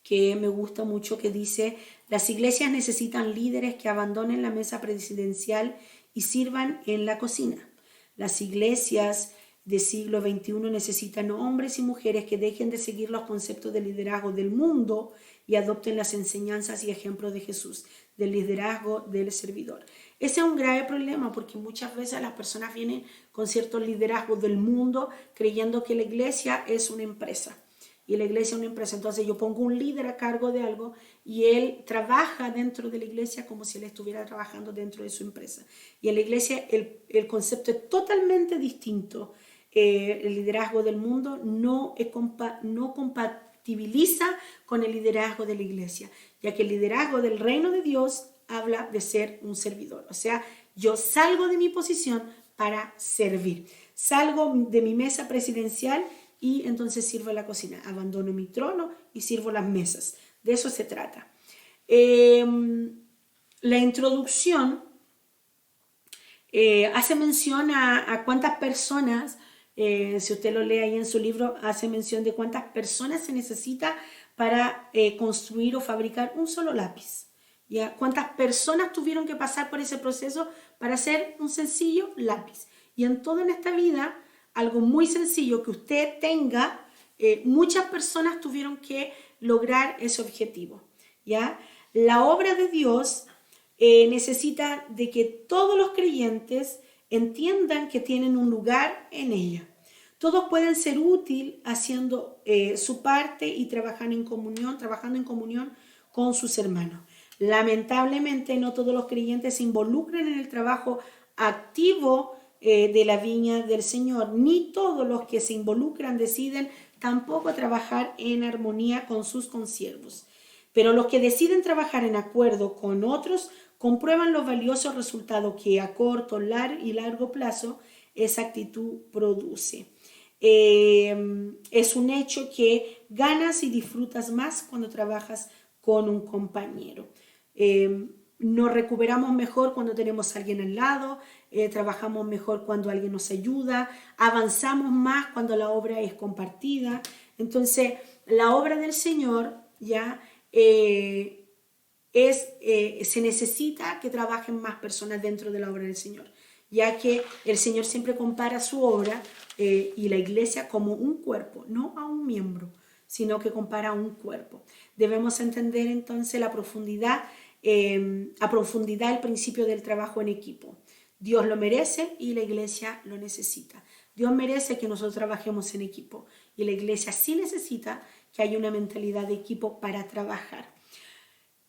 que me gusta mucho que dice: las iglesias necesitan líderes que abandonen la mesa presidencial y sirvan en la cocina. Las iglesias del siglo XXI necesitan hombres y mujeres que dejen de seguir los conceptos de liderazgo del mundo y adopten las enseñanzas y ejemplos de Jesús, del liderazgo del servidor. Ese es un grave problema, porque muchas veces las personas vienen con ciertos liderazgos del mundo creyendo que la iglesia es una empresa. Y la iglesia es una empresa. Entonces yo pongo un líder a cargo de algo y él trabaja dentro de la iglesia como si él estuviera trabajando dentro de su empresa. Y en la iglesia el concepto es totalmente distinto. El liderazgo del mundo no compatibiliza con el liderazgo de la iglesia, ya que el liderazgo del reino de Dios habla de ser un servidor. O sea, yo salgo de mi posición para servir. Salgo de mi mesa presidencial y entonces sirvo en la cocina. Abandono mi trono y sirvo las mesas. De eso se trata. La introducción hace mención a cuántas personas, si usted lo lee ahí en su libro, hace mención de cuántas personas se necesita para construir o fabricar un solo lápiz. ¿Ya? Cuántas personas tuvieron que pasar por ese proceso para hacer un sencillo lápiz. Y en toda esta vida, algo muy sencillo que usted tenga, muchas personas tuvieron que lograr ese objetivo. ¿Ya? La obra de Dios necesita de que todos los creyentes entiendan que tienen un lugar en ella. Todos pueden ser útiles haciendo su parte y trabajando en comunión con sus hermanos. Lamentablemente no todos los creyentes se involucran en el trabajo activo de la viña del Señor, ni todos los que se involucran deciden tampoco trabajar en armonía con sus consiervos. Pero los que deciden trabajar en acuerdo con otros comprueban los valiosos resultados que a corto y largo plazo esa actitud produce. Es un hecho que ganas y disfrutas más cuando trabajas con un compañero. Nos recuperamos mejor cuando tenemos a alguien al lado, trabajamos mejor cuando alguien nos ayuda, avanzamos más cuando la obra es compartida. Entonces, la obra del Señor ya se necesita que trabajen más personas dentro de la obra del Señor, ya que el Señor siempre compara su obra y la iglesia como un cuerpo, no a un miembro, sino que compara a un cuerpo. Debemos entender entonces a profundidad el principio del trabajo en equipo. Dios lo merece y la iglesia lo necesita. Dios merece que nosotros trabajemos en equipo y la iglesia sí necesita que haya una mentalidad de equipo para trabajar.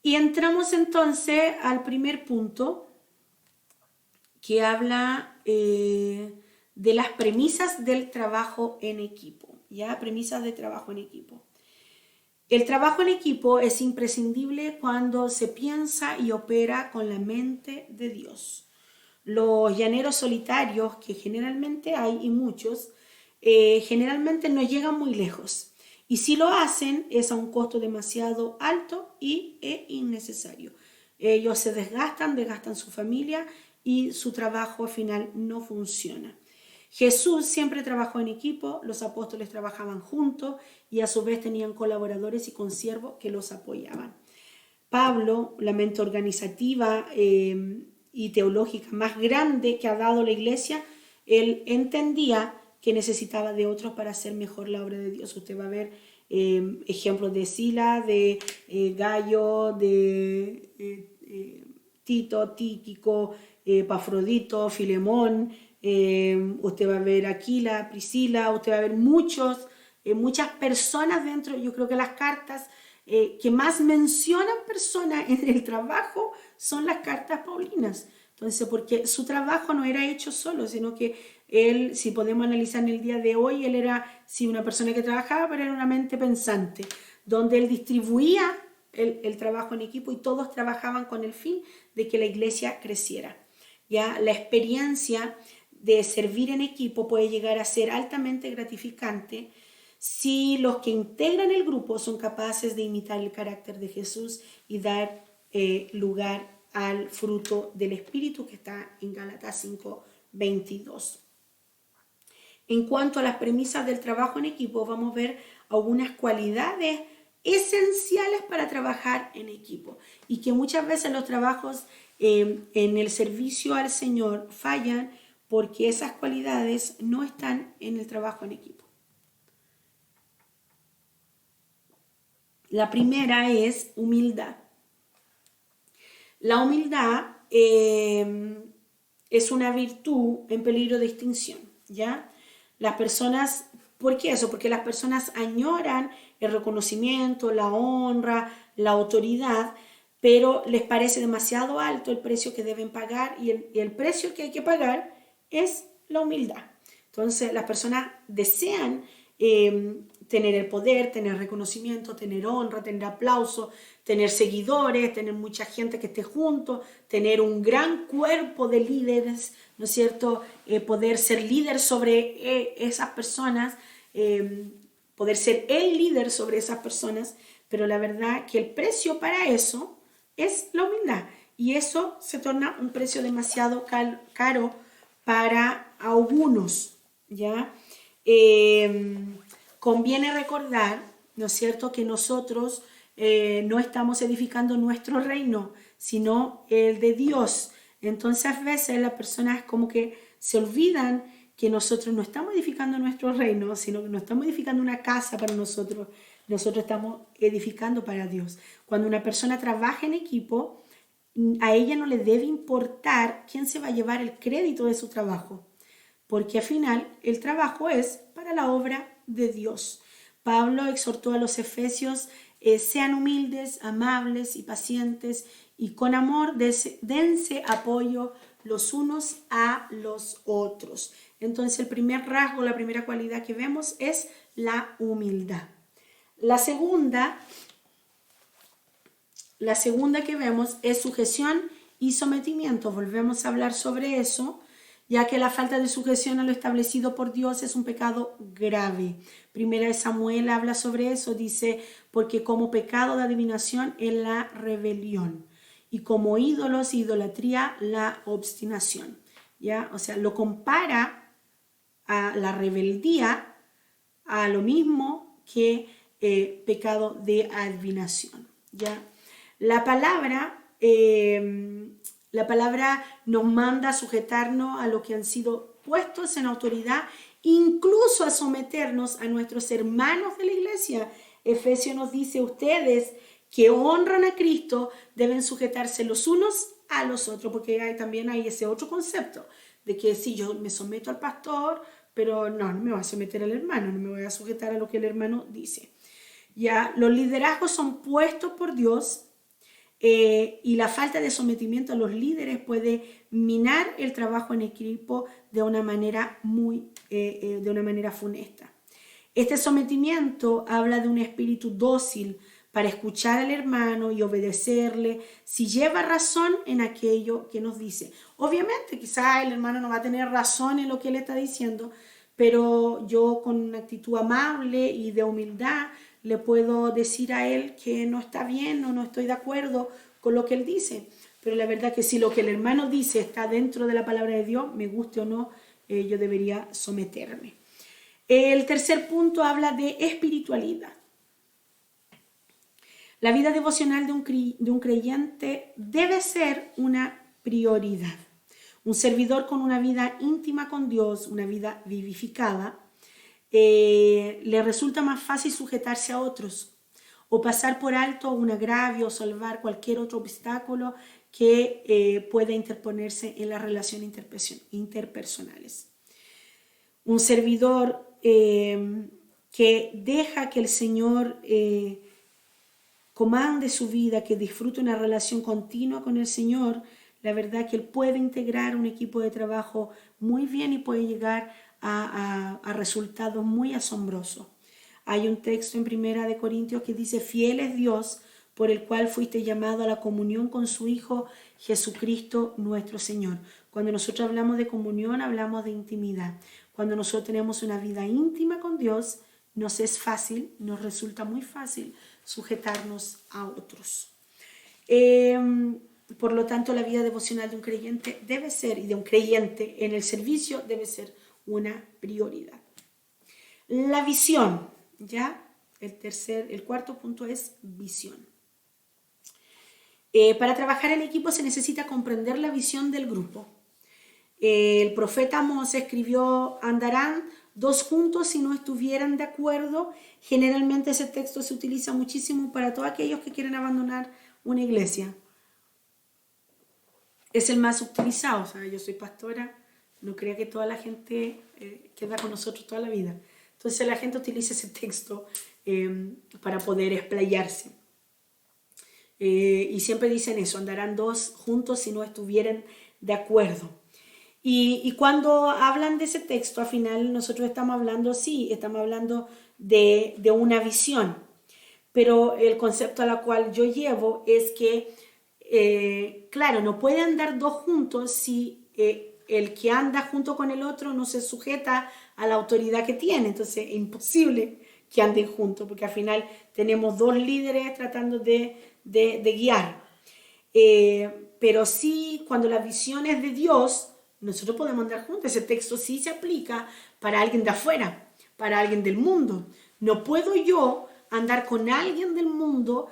Y entramos entonces al primer punto que habla de las premisas del trabajo en equipo. ¿Ya? Premisas de trabajo en equipo. El trabajo en equipo es imprescindible cuando se piensa y opera con la mente de Dios. Los llaneros solitarios, que generalmente hay y muchos, generalmente no llegan muy lejos. Y si lo hacen es a un costo demasiado alto e innecesario. Ellos se desgastan su familia y su trabajo al final no funciona. Jesús siempre trabajó en equipo, los apóstoles trabajaban juntos y a su vez tenían colaboradores y consiervos que los apoyaban. Pablo, la mente organizativa, y teológica más grande que ha dado la iglesia, él entendía que necesitaba de otros para hacer mejor la obra de Dios. Usted va a ver ejemplos de Sila, de Gallo, de Tito, Tíquico, Pafrodito, Filemón. Usted va a ver Aquila, Priscila, usted va a ver muchas personas dentro. Yo creo que las cartas que más mencionan personas en el trabajo son las cartas paulinas. Entonces, porque su trabajo no era hecho solo, sino que él, si podemos analizar en el día de hoy, él era, sí, una persona que trabajaba, pero era una mente pensante, donde él distribuía el trabajo en equipo y todos trabajaban con el fin de que la iglesia creciera. Ya la experiencia de servir en equipo puede llegar a ser altamente gratificante si los que integran el grupo son capaces de imitar el carácter de Jesús y dar lugar al fruto del Espíritu que está en Gálatas 5:22. En cuanto a las premisas del trabajo en equipo, vamos a ver algunas cualidades esenciales para trabajar en equipo y que muchas veces los trabajos en el servicio al Señor fallan porque esas cualidades no están en el trabajo en equipo. La primera es humildad. La humildad es una virtud en peligro de extinción, ¿ya? Las personas, ¿por qué eso? Porque las personas añoran el reconocimiento, la honra, la autoridad, pero les parece demasiado alto el precio que deben pagar y el precio que hay que pagar es la humildad. Entonces las personas desean tener el poder, tener reconocimiento, tener honra, tener aplauso, tener seguidores, tener mucha gente que esté junto, tener un gran cuerpo de líderes, ¿no es cierto? Poder ser líder sobre esas personas, poder ser el líder sobre esas personas, pero la verdad que el precio para eso es la humildad y eso se torna un precio demasiado caro para algunos, ¿ya? Conviene recordar, ¿no es cierto?, que nosotros no estamos edificando nuestro reino, sino el de Dios. Entonces a veces las personas como que se olvidan que nosotros no estamos edificando nuestro reino, sino que no estamos edificando una casa para nosotros estamos edificando para Dios. Cuando una persona trabaja en equipo, a ella no le debe importar quién se va a llevar el crédito de su trabajo, porque al final el trabajo es para la obra de Dios. Pablo exhortó a los efesios, sean humildes, amables y pacientes, y con amor dense apoyo los unos a los otros. Entonces el primer rasgo, la primera cualidad que vemos es la humildad. La segunda que vemos es sujeción y sometimiento. Volvemos a hablar sobre eso, ya que la falta de sujeción a lo establecido por Dios es un pecado grave. Primera de Samuel habla sobre eso, dice, porque como pecado de adivinación es la rebelión y como ídolos, idolatría, la obstinación. ¿Ya? O sea, lo compara a la rebeldía a lo mismo que pecado de adivinación. ¿Ya? La palabra nos manda a sujetarnos a lo que han sido puestos en autoridad, incluso a someternos a nuestros hermanos de la iglesia. Efesios nos dice, ustedes que honran a Cristo deben sujetarse los unos a los otros, porque también hay ese otro concepto de que sí, yo me someto al pastor, pero no me voy a someter al hermano, no me voy a sujetar a lo que el hermano dice. Ya, los liderazgos son puestos por Dios y la falta de sometimiento a los líderes puede minar el trabajo en equipo de una manera funesta. Este sometimiento habla de un espíritu dócil para escuchar al hermano y obedecerle si lleva razón en aquello que nos dice. Obviamente, quizás el hermano no va a tener razón en lo que él está diciendo, pero yo con una actitud amable y de humildad le puedo decir a él que no está bien o no estoy de acuerdo con lo que él dice. Pero la verdad que si lo que el hermano dice está dentro de la palabra de Dios, me guste o no, yo debería someterme. El tercer punto habla de espiritualidad. La vida devocional de un creyente debe ser una prioridad. Un servidor con una vida íntima con Dios, una vida vivificada, le resulta más fácil sujetarse a otros o pasar por alto un agravio o salvar cualquier otro obstáculo que pueda interponerse en las relaciones interpersonales. Un servidor que deja que el Señor comande su vida, que disfrute una relación continua con el Señor, la verdad que él puede integrar un equipo de trabajo muy bien y puede llegar a resultados muy asombrosos. Hay un texto en Primera de Corintios que dice: fiel es Dios, por el cual fuiste llamado a la comunión con su Hijo Jesucristo nuestro Señor. Cuando nosotros hablamos de comunión, hablamos de intimidad. Cuando nosotros tenemos una vida íntima con Dios, nos es fácil, nos resulta muy fácil sujetarnos a otros. Por lo tanto, la vida devocional de un creyente debe ser, y de un creyente en el servicio debe ser una prioridad. La visión, ¿ya? El cuarto punto es visión. Para trabajar en equipo se necesita comprender la visión del grupo. El profeta Amós escribió: andarán dos juntos si no estuvieran de acuerdo. Generalmente ese texto se utiliza muchísimo para todos aquellos que quieren abandonar una iglesia. Es el más utilizado. O sea, yo soy pastora, no crea que toda la gente queda con nosotros toda la vida. Entonces la gente utiliza ese texto para poder explayarse. Y siempre dicen eso: andarán dos juntos si no estuvieran de acuerdo. Y cuando hablan de ese texto, al final nosotros estamos hablando, sí, estamos hablando de una visión, pero el concepto a la cual yo llevo es que, claro, no pueden andar dos juntos si el que anda junto con el otro no se sujeta a la autoridad que tiene. Entonces es imposible que anden juntos, porque al final tenemos dos líderes tratando de guiar. Pero sí, cuando la visión es de Dios, nosotros podemos andar juntos. Ese texto sí se aplica para alguien de afuera, para alguien del mundo. No puedo yo andar con alguien del mundo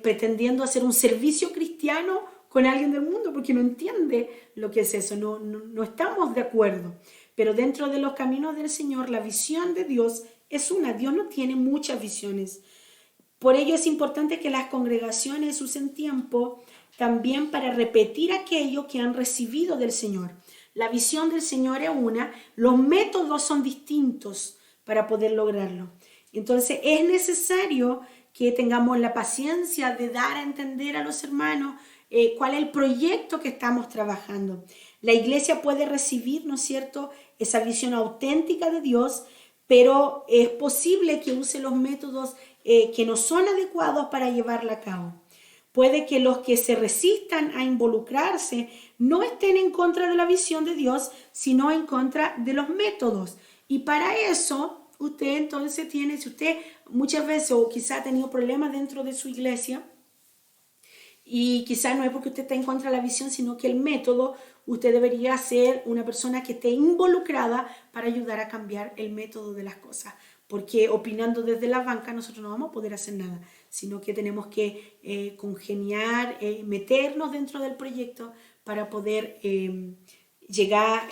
pretendiendo hacer un servicio cristiano con alguien del mundo, porque no entiende lo que es eso, no estamos de acuerdo. Pero dentro de los caminos del Señor, la visión de Dios es una. Dios no tiene muchas visiones. Por ello es importante que las congregaciones usen tiempo también para repetir aquello que han recibido del Señor. La visión del Señor es una, los métodos son distintos para poder lograrlo. Entonces es necesario que tengamos la paciencia de dar a entender a los hermanos cuál es el proyecto que estamos trabajando. La iglesia puede recibir, ¿no es cierto?, esa visión auténtica de Dios, pero es posible que use los métodos que no son adecuados para llevarla a cabo. Puede que los que se resistan a involucrarse no estén en contra de la visión de Dios, sino en contra de los métodos. Y para eso, usted entonces tiene, si usted muchas veces o quizá ha tenido problemas dentro de su iglesia, y quizá no es porque usted está en contra de la visión, sino que el método, usted debería ser una persona que esté involucrada para ayudar a cambiar el método de las cosas. Porque opinando desde la banca nosotros no vamos a poder hacer nada, sino que tenemos que congeniar, meternos dentro del proyecto para poder llevar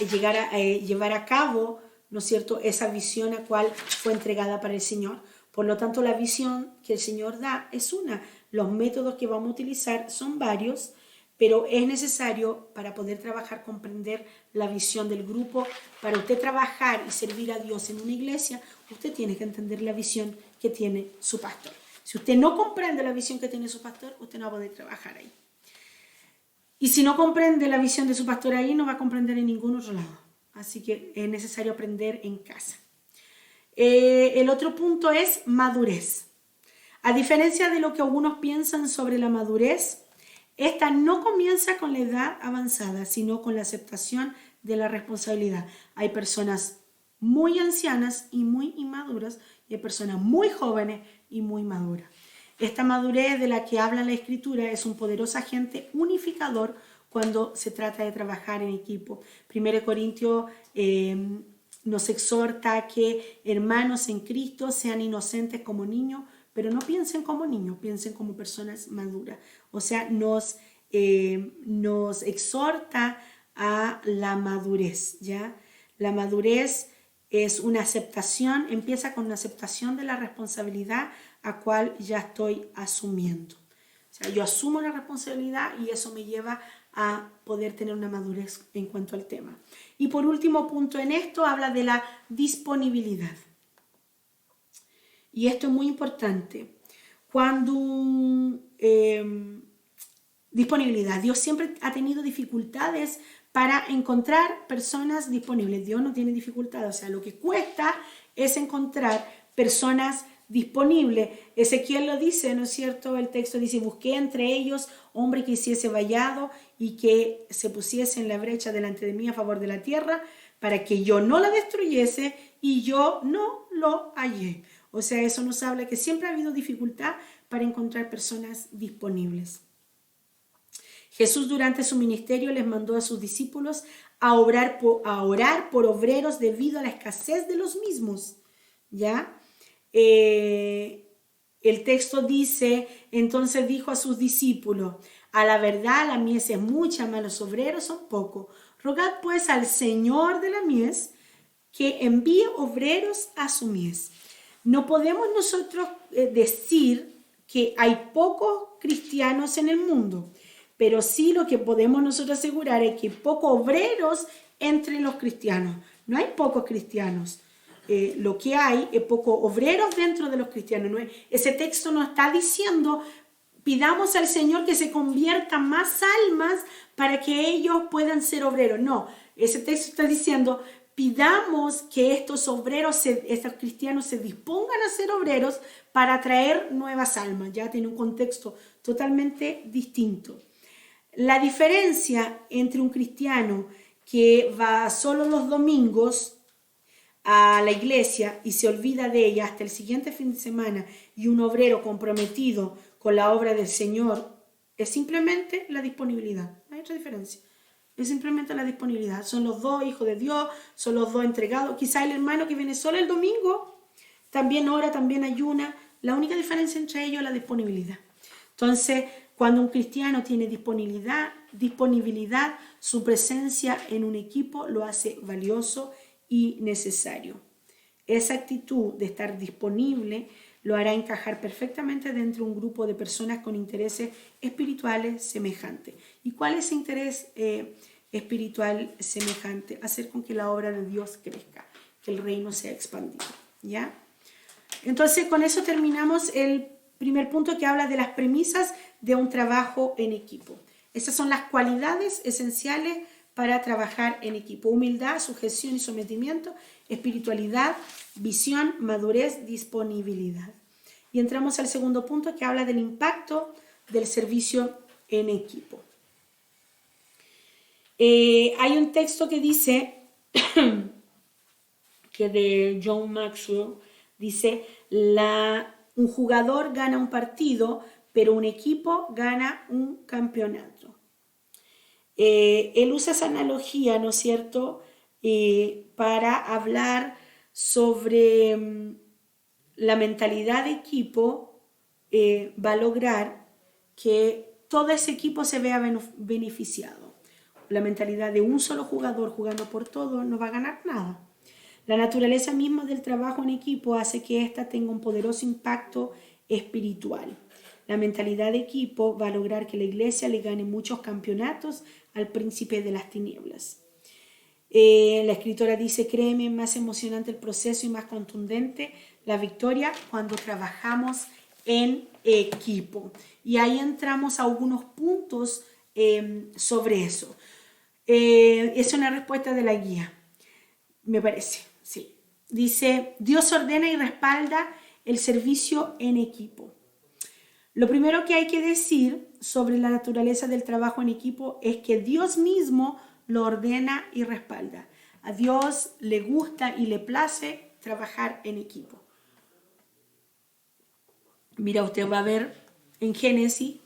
a cabo, ¿no es cierto?, esa visión a cual fue entregada para el Señor. Por lo tanto, la visión que el Señor da es una. Los métodos que vamos a utilizar son varios, pero es necesario para poder trabajar, comprender la visión del grupo. Para usted trabajar y servir a Dios en una iglesia, usted tiene que entender la visión que tiene su pastor. Si usted no comprende la visión que tiene su pastor, usted no va a poder trabajar ahí. Y si no comprende la visión de su pastor ahí, no va a comprender en ningún otro lado. Así que es necesario aprender en casa. El otro punto es madurez. A diferencia de lo que algunos piensan sobre la madurez, esta no comienza con la edad avanzada, sino con la aceptación de la responsabilidad. Hay personas muy ancianas y muy inmaduras, y hay personas muy jóvenes y muy maduras. Esta madurez de la que habla la Escritura es un poderoso agente unificador cuando se trata de trabajar en equipo. 1 Corintios nos exhorta a que hermanos en Cristo sean inocentes como niños, pero no piensen como niños, piensen como personas maduras. O sea, nos nos exhorta a la madurez, ¿ya? La madurez es una aceptación, empieza con una aceptación de la responsabilidad a cual ya estoy asumiendo. O sea, yo asumo la responsabilidad y eso me lleva a poder tener una madurez en cuanto al tema. Y por último punto en esto habla de la disponibilidad. Y esto es muy importante. Cuando disponibilidad, Dios siempre ha tenido dificultades para encontrar personas disponibles. Dios no tiene dificultades, o sea, lo que cuesta es encontrar personas disponibles. Ezequiel lo dice, ¿no es cierto? El texto dice, busqué entre ellos hombre que hiciese vallado y que se pusiese en la brecha delante de mí a favor de la tierra, para que yo no la destruyese, y yo no lo hallé. O sea, eso nos habla que siempre ha habido dificultad para encontrar personas disponibles. Jesús durante su ministerio les mandó a sus discípulos a orar por obreros debido a la escasez de los mismos, ¿ya? El texto dice, entonces dijo a sus discípulos, a la verdad la mies es mucha, mas los obreros son pocos. Rogad pues al Señor de la mies que envíe obreros a su mies. No podemos nosotros decir que hay pocos cristianos en el mundo, pero sí lo que podemos nosotros asegurar es que hay pocos obreros entre los cristianos. No hay pocos cristianos. Lo que hay es pocos obreros dentro de los cristianos. Ese texto nos está diciendo, pidamos al Señor que se conviertan más almas para que ellos puedan ser obreros. No, ese texto está diciendo, pidamos que estos obreros, estos cristianos se dispongan a ser obreros para atraer nuevas almas. Ya tiene un contexto totalmente distinto. La diferencia entre un cristiano que va solo los domingos a la iglesia y se olvida de ella hasta el siguiente fin de semana y un obrero comprometido con la obra del Señor es simplemente la disponibilidad. No hay otra diferencia. Es simplemente la disponibilidad. Son los dos hijos de Dios, son los dos entregados. Quizá el hermano que viene solo el domingo también ora, también ayuna. La única diferencia entre ellos es la disponibilidad. Entonces, cuando un cristiano tiene disponibilidad, su presencia en un equipo lo hace valioso y necesario. Esa actitud de estar disponible lo hará encajar perfectamente dentro de un grupo de personas con intereses espirituales semejantes. ¿Y cuál es ese interés espiritual semejante? Hacer con que la obra de Dios crezca, que el reino sea expandido, ¿ya? Entonces, con eso terminamos el primer punto que habla de las premisas de un trabajo en equipo. Esas son las cualidades esenciales para trabajar en equipo: humildad, sujeción y sometimiento, espiritualidad, visión, madurez, disponibilidad. Y entramos al segundo punto que habla del impacto del servicio en equipo. Hay un texto que dice, que de John Maxwell, dice, un jugador gana un partido, pero un equipo gana un campeonato. Él usa esa analogía, ¿no es cierto?, para hablar sobre la mentalidad de equipo. Va a lograr que todo ese equipo se vea beneficiado. La mentalidad de un solo jugador jugando por todo no va a ganar nada. La naturaleza misma del trabajo en equipo hace que ésta tenga un poderoso impacto espiritual. La mentalidad de equipo va a lograr que la iglesia le gane muchos campeonatos al príncipe de las tinieblas. La escritora dice, créeme, más emocionante el proceso y más contundente la victoria cuando trabajamos en equipo. Y ahí entramos a algunos puntos sobre eso. Es una respuesta de la guía, me parece, sí. Dice, Dios ordena y respalda el servicio en equipo. Lo primero que hay que decir sobre la naturaleza del trabajo en equipo es que Dios mismo lo ordena y respalda. A Dios le gusta y le place trabajar en equipo. Mira, usted va a ver en Génesis,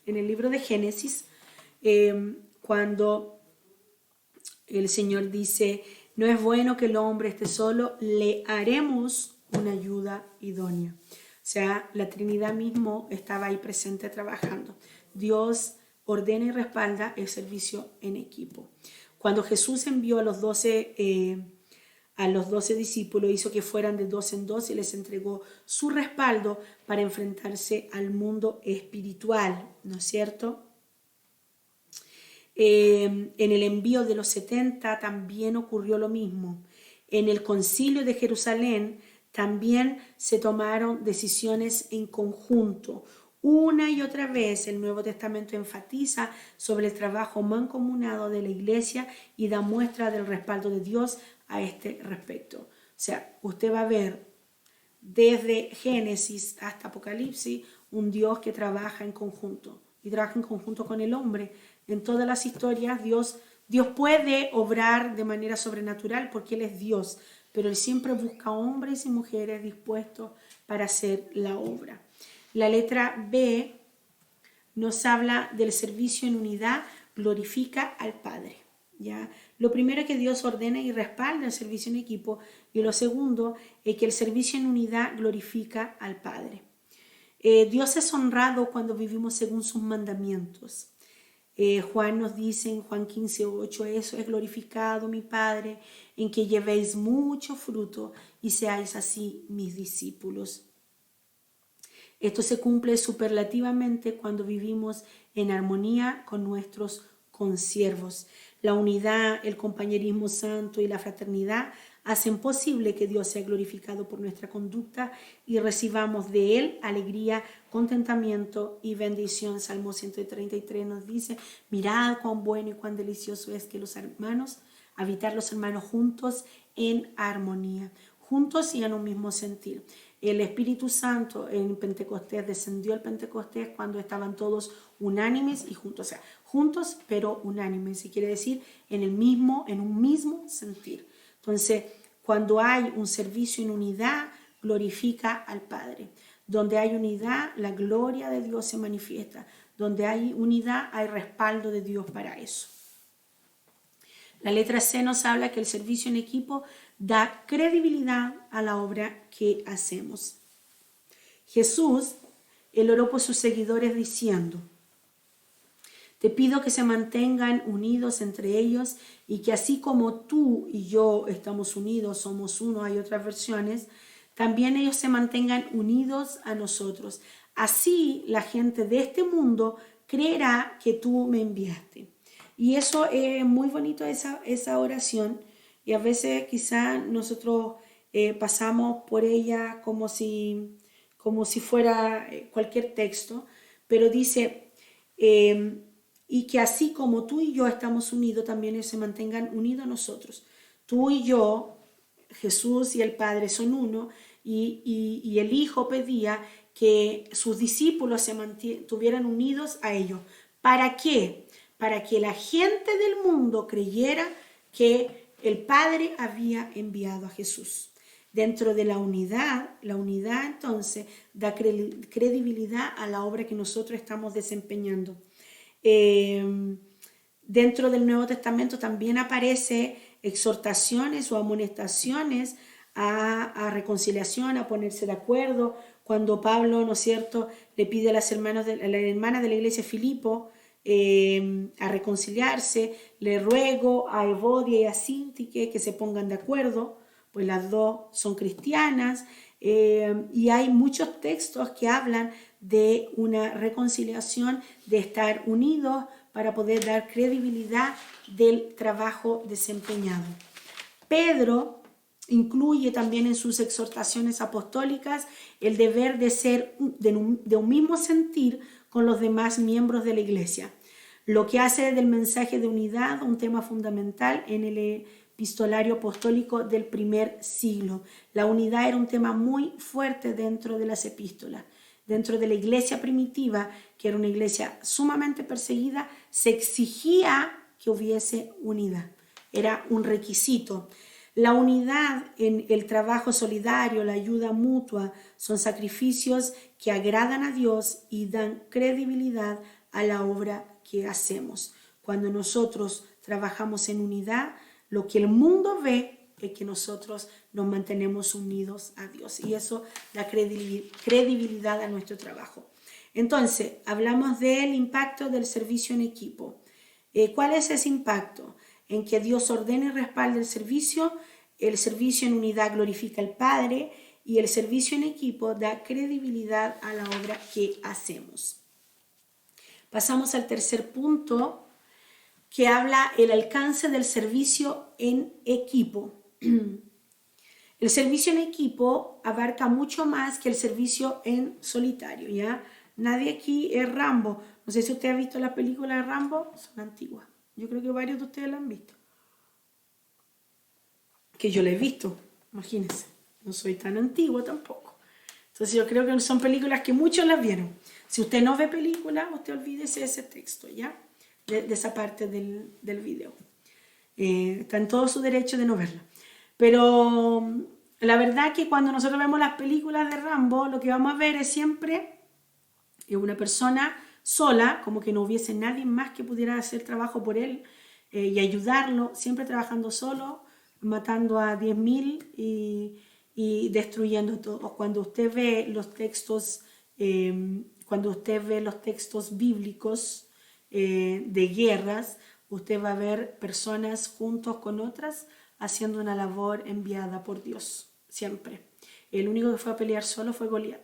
en el libro de Génesis, cuando el Señor dice, no es bueno que el hombre esté solo, le haremos una ayuda idónea. O sea, la Trinidad mismo estaba ahí presente trabajando. Dios ordena y respalda el servicio en equipo. Cuando Jesús envió a los 12 discípulos, hizo que fueran de 2 en 2 y les entregó su respaldo para enfrentarse al mundo espiritual, ¿no es cierto? En el envío de los 70 también ocurrió lo mismo. En el concilio de Jerusalén también se tomaron decisiones en conjunto. Una y otra vez el Nuevo Testamento enfatiza sobre el trabajo mancomunado de la iglesia y da muestra del respaldo de Dios a este respecto. O sea, usted va a ver desde Génesis hasta Apocalipsis un Dios que trabaja en conjunto y trabaja en conjunto con el hombre. En todas las historias Dios puede obrar de manera sobrenatural porque Él es Dios, pero Él siempre busca hombres y mujeres dispuestos para hacer la obra. La letra B nos habla del servicio en unidad, glorifica al Padre. ¿Ya? Lo primero es que Dios ordena y respalda el servicio en equipo, y lo segundo es que el servicio en unidad glorifica al Padre. Dios es honrado cuando vivimos según sus mandamientos. Juan nos dice en Juan 15:8, eso es glorificado mi Padre, en que llevéis mucho fruto y seáis así mis discípulos. Esto se cumple superlativamente cuando vivimos en armonía con nuestros consiervos. La unidad, el compañerismo santo y la fraternidad hacen posible que Dios sea glorificado por nuestra conducta y recibamos de Él alegría, contentamiento y bendición. Salmo 133 nos dice, mirad cuán bueno y cuán delicioso es que habitar los hermanos juntos en armonía, juntos y en un mismo sentir. El Espíritu Santo en Pentecostés descendió al Pentecostés cuando estaban todos unánimes y juntos, o sea, juntos pero unánimes, y quiere decir en un mismo sentir. Entonces, cuando hay un servicio en unidad, glorifica al Padre. Donde hay unidad, la gloria de Dios se manifiesta. Donde hay unidad, hay respaldo de Dios para eso. La letra C nos habla que el servicio en equipo da credibilidad a la obra que hacemos. Jesús, él oró por sus seguidores diciendo, te pido que se mantengan unidos entre ellos y que así como tú y yo estamos unidos, somos uno, hay otras versiones, también ellos se mantengan unidos a nosotros. Así la gente de este mundo creerá que tú me enviaste. Y eso es muy bonito, esa oración. Y a veces quizá nosotros pasamos por ella como si fuera cualquier texto, pero dice, y que así como tú y yo estamos unidos, también ellos se mantengan unidos a nosotros. Tú y yo, Jesús y el Padre son uno, y el Hijo pedía que sus discípulos se mantuvieran unidos a ellos. ¿Para qué? Para que la gente del mundo creyera que el Padre había enviado a Jesús. Dentro de la unidad entonces da credibilidad a la obra que nosotros estamos desempeñando. Dentro del Nuevo Testamento también aparece exhortaciones o amonestaciones a reconciliación, a ponerse de acuerdo. Cuando Pablo, ¿no es cierto?, le pide a las hermanas de la iglesia de Filipo a reconciliarse, le ruego a Evodia y a Síntique que se pongan de acuerdo, pues las dos son cristianas, y hay muchos textos que hablan de una reconciliación, de estar unidos para poder dar credibilidad del trabajo desempeñado. Pedro incluye también en sus exhortaciones apostólicas el deber de ser de un mismo sentir con los demás miembros de la iglesia, lo que hace del mensaje de unidad un tema fundamental en el epistolario apostólico del primer siglo. La unidad era un tema muy fuerte dentro de las epístolas. Dentro de la iglesia primitiva, que era una iglesia sumamente perseguida, se exigía que hubiese unidad. Era un requisito. La unidad en el trabajo solidario, la ayuda mutua, son sacrificios que agradan a Dios y dan credibilidad a la obra que hacemos. Cuando nosotros trabajamos en unidad, lo que el mundo ve es que nosotros nos mantenemos unidos a Dios, y eso da credibilidad a nuestro trabajo. Entonces, hablamos del impacto del servicio en equipo. ¿Cuál es ese impacto? En que Dios ordena y respalda el servicio en unidad glorifica al Padre y el servicio en equipo da credibilidad a la obra que hacemos. Pasamos al tercer punto, que habla el alcance del servicio en equipo. El servicio en equipo abarca mucho más que el servicio en solitario, ¿ya? Nadie aquí es Rambo. No sé si usted ha visto la película de Rambo, son antiguas. Yo creo que varios de ustedes la han visto. Que yo la he visto, imagínense. No soy tan antigua tampoco. Entonces yo creo que son películas que muchos las vieron. Si usted no ve películas, usted olvídese de ese texto, ¿ya? De esa parte del video. Está en todo su derecho de no verla. Pero la verdad que cuando nosotros vemos las películas de Rambo, lo que vamos a ver es siempre una persona sola, como que no hubiese nadie más que pudiera hacer trabajo por él y ayudarlo, siempre trabajando solo, matando a 10.000 y destruyendo todo. Cuando usted ve los textos, bíblicos de guerras, usted va a ver personas juntos con otras haciendo una labor enviada por Dios, siempre. El único que fue a pelear solo fue Goliat.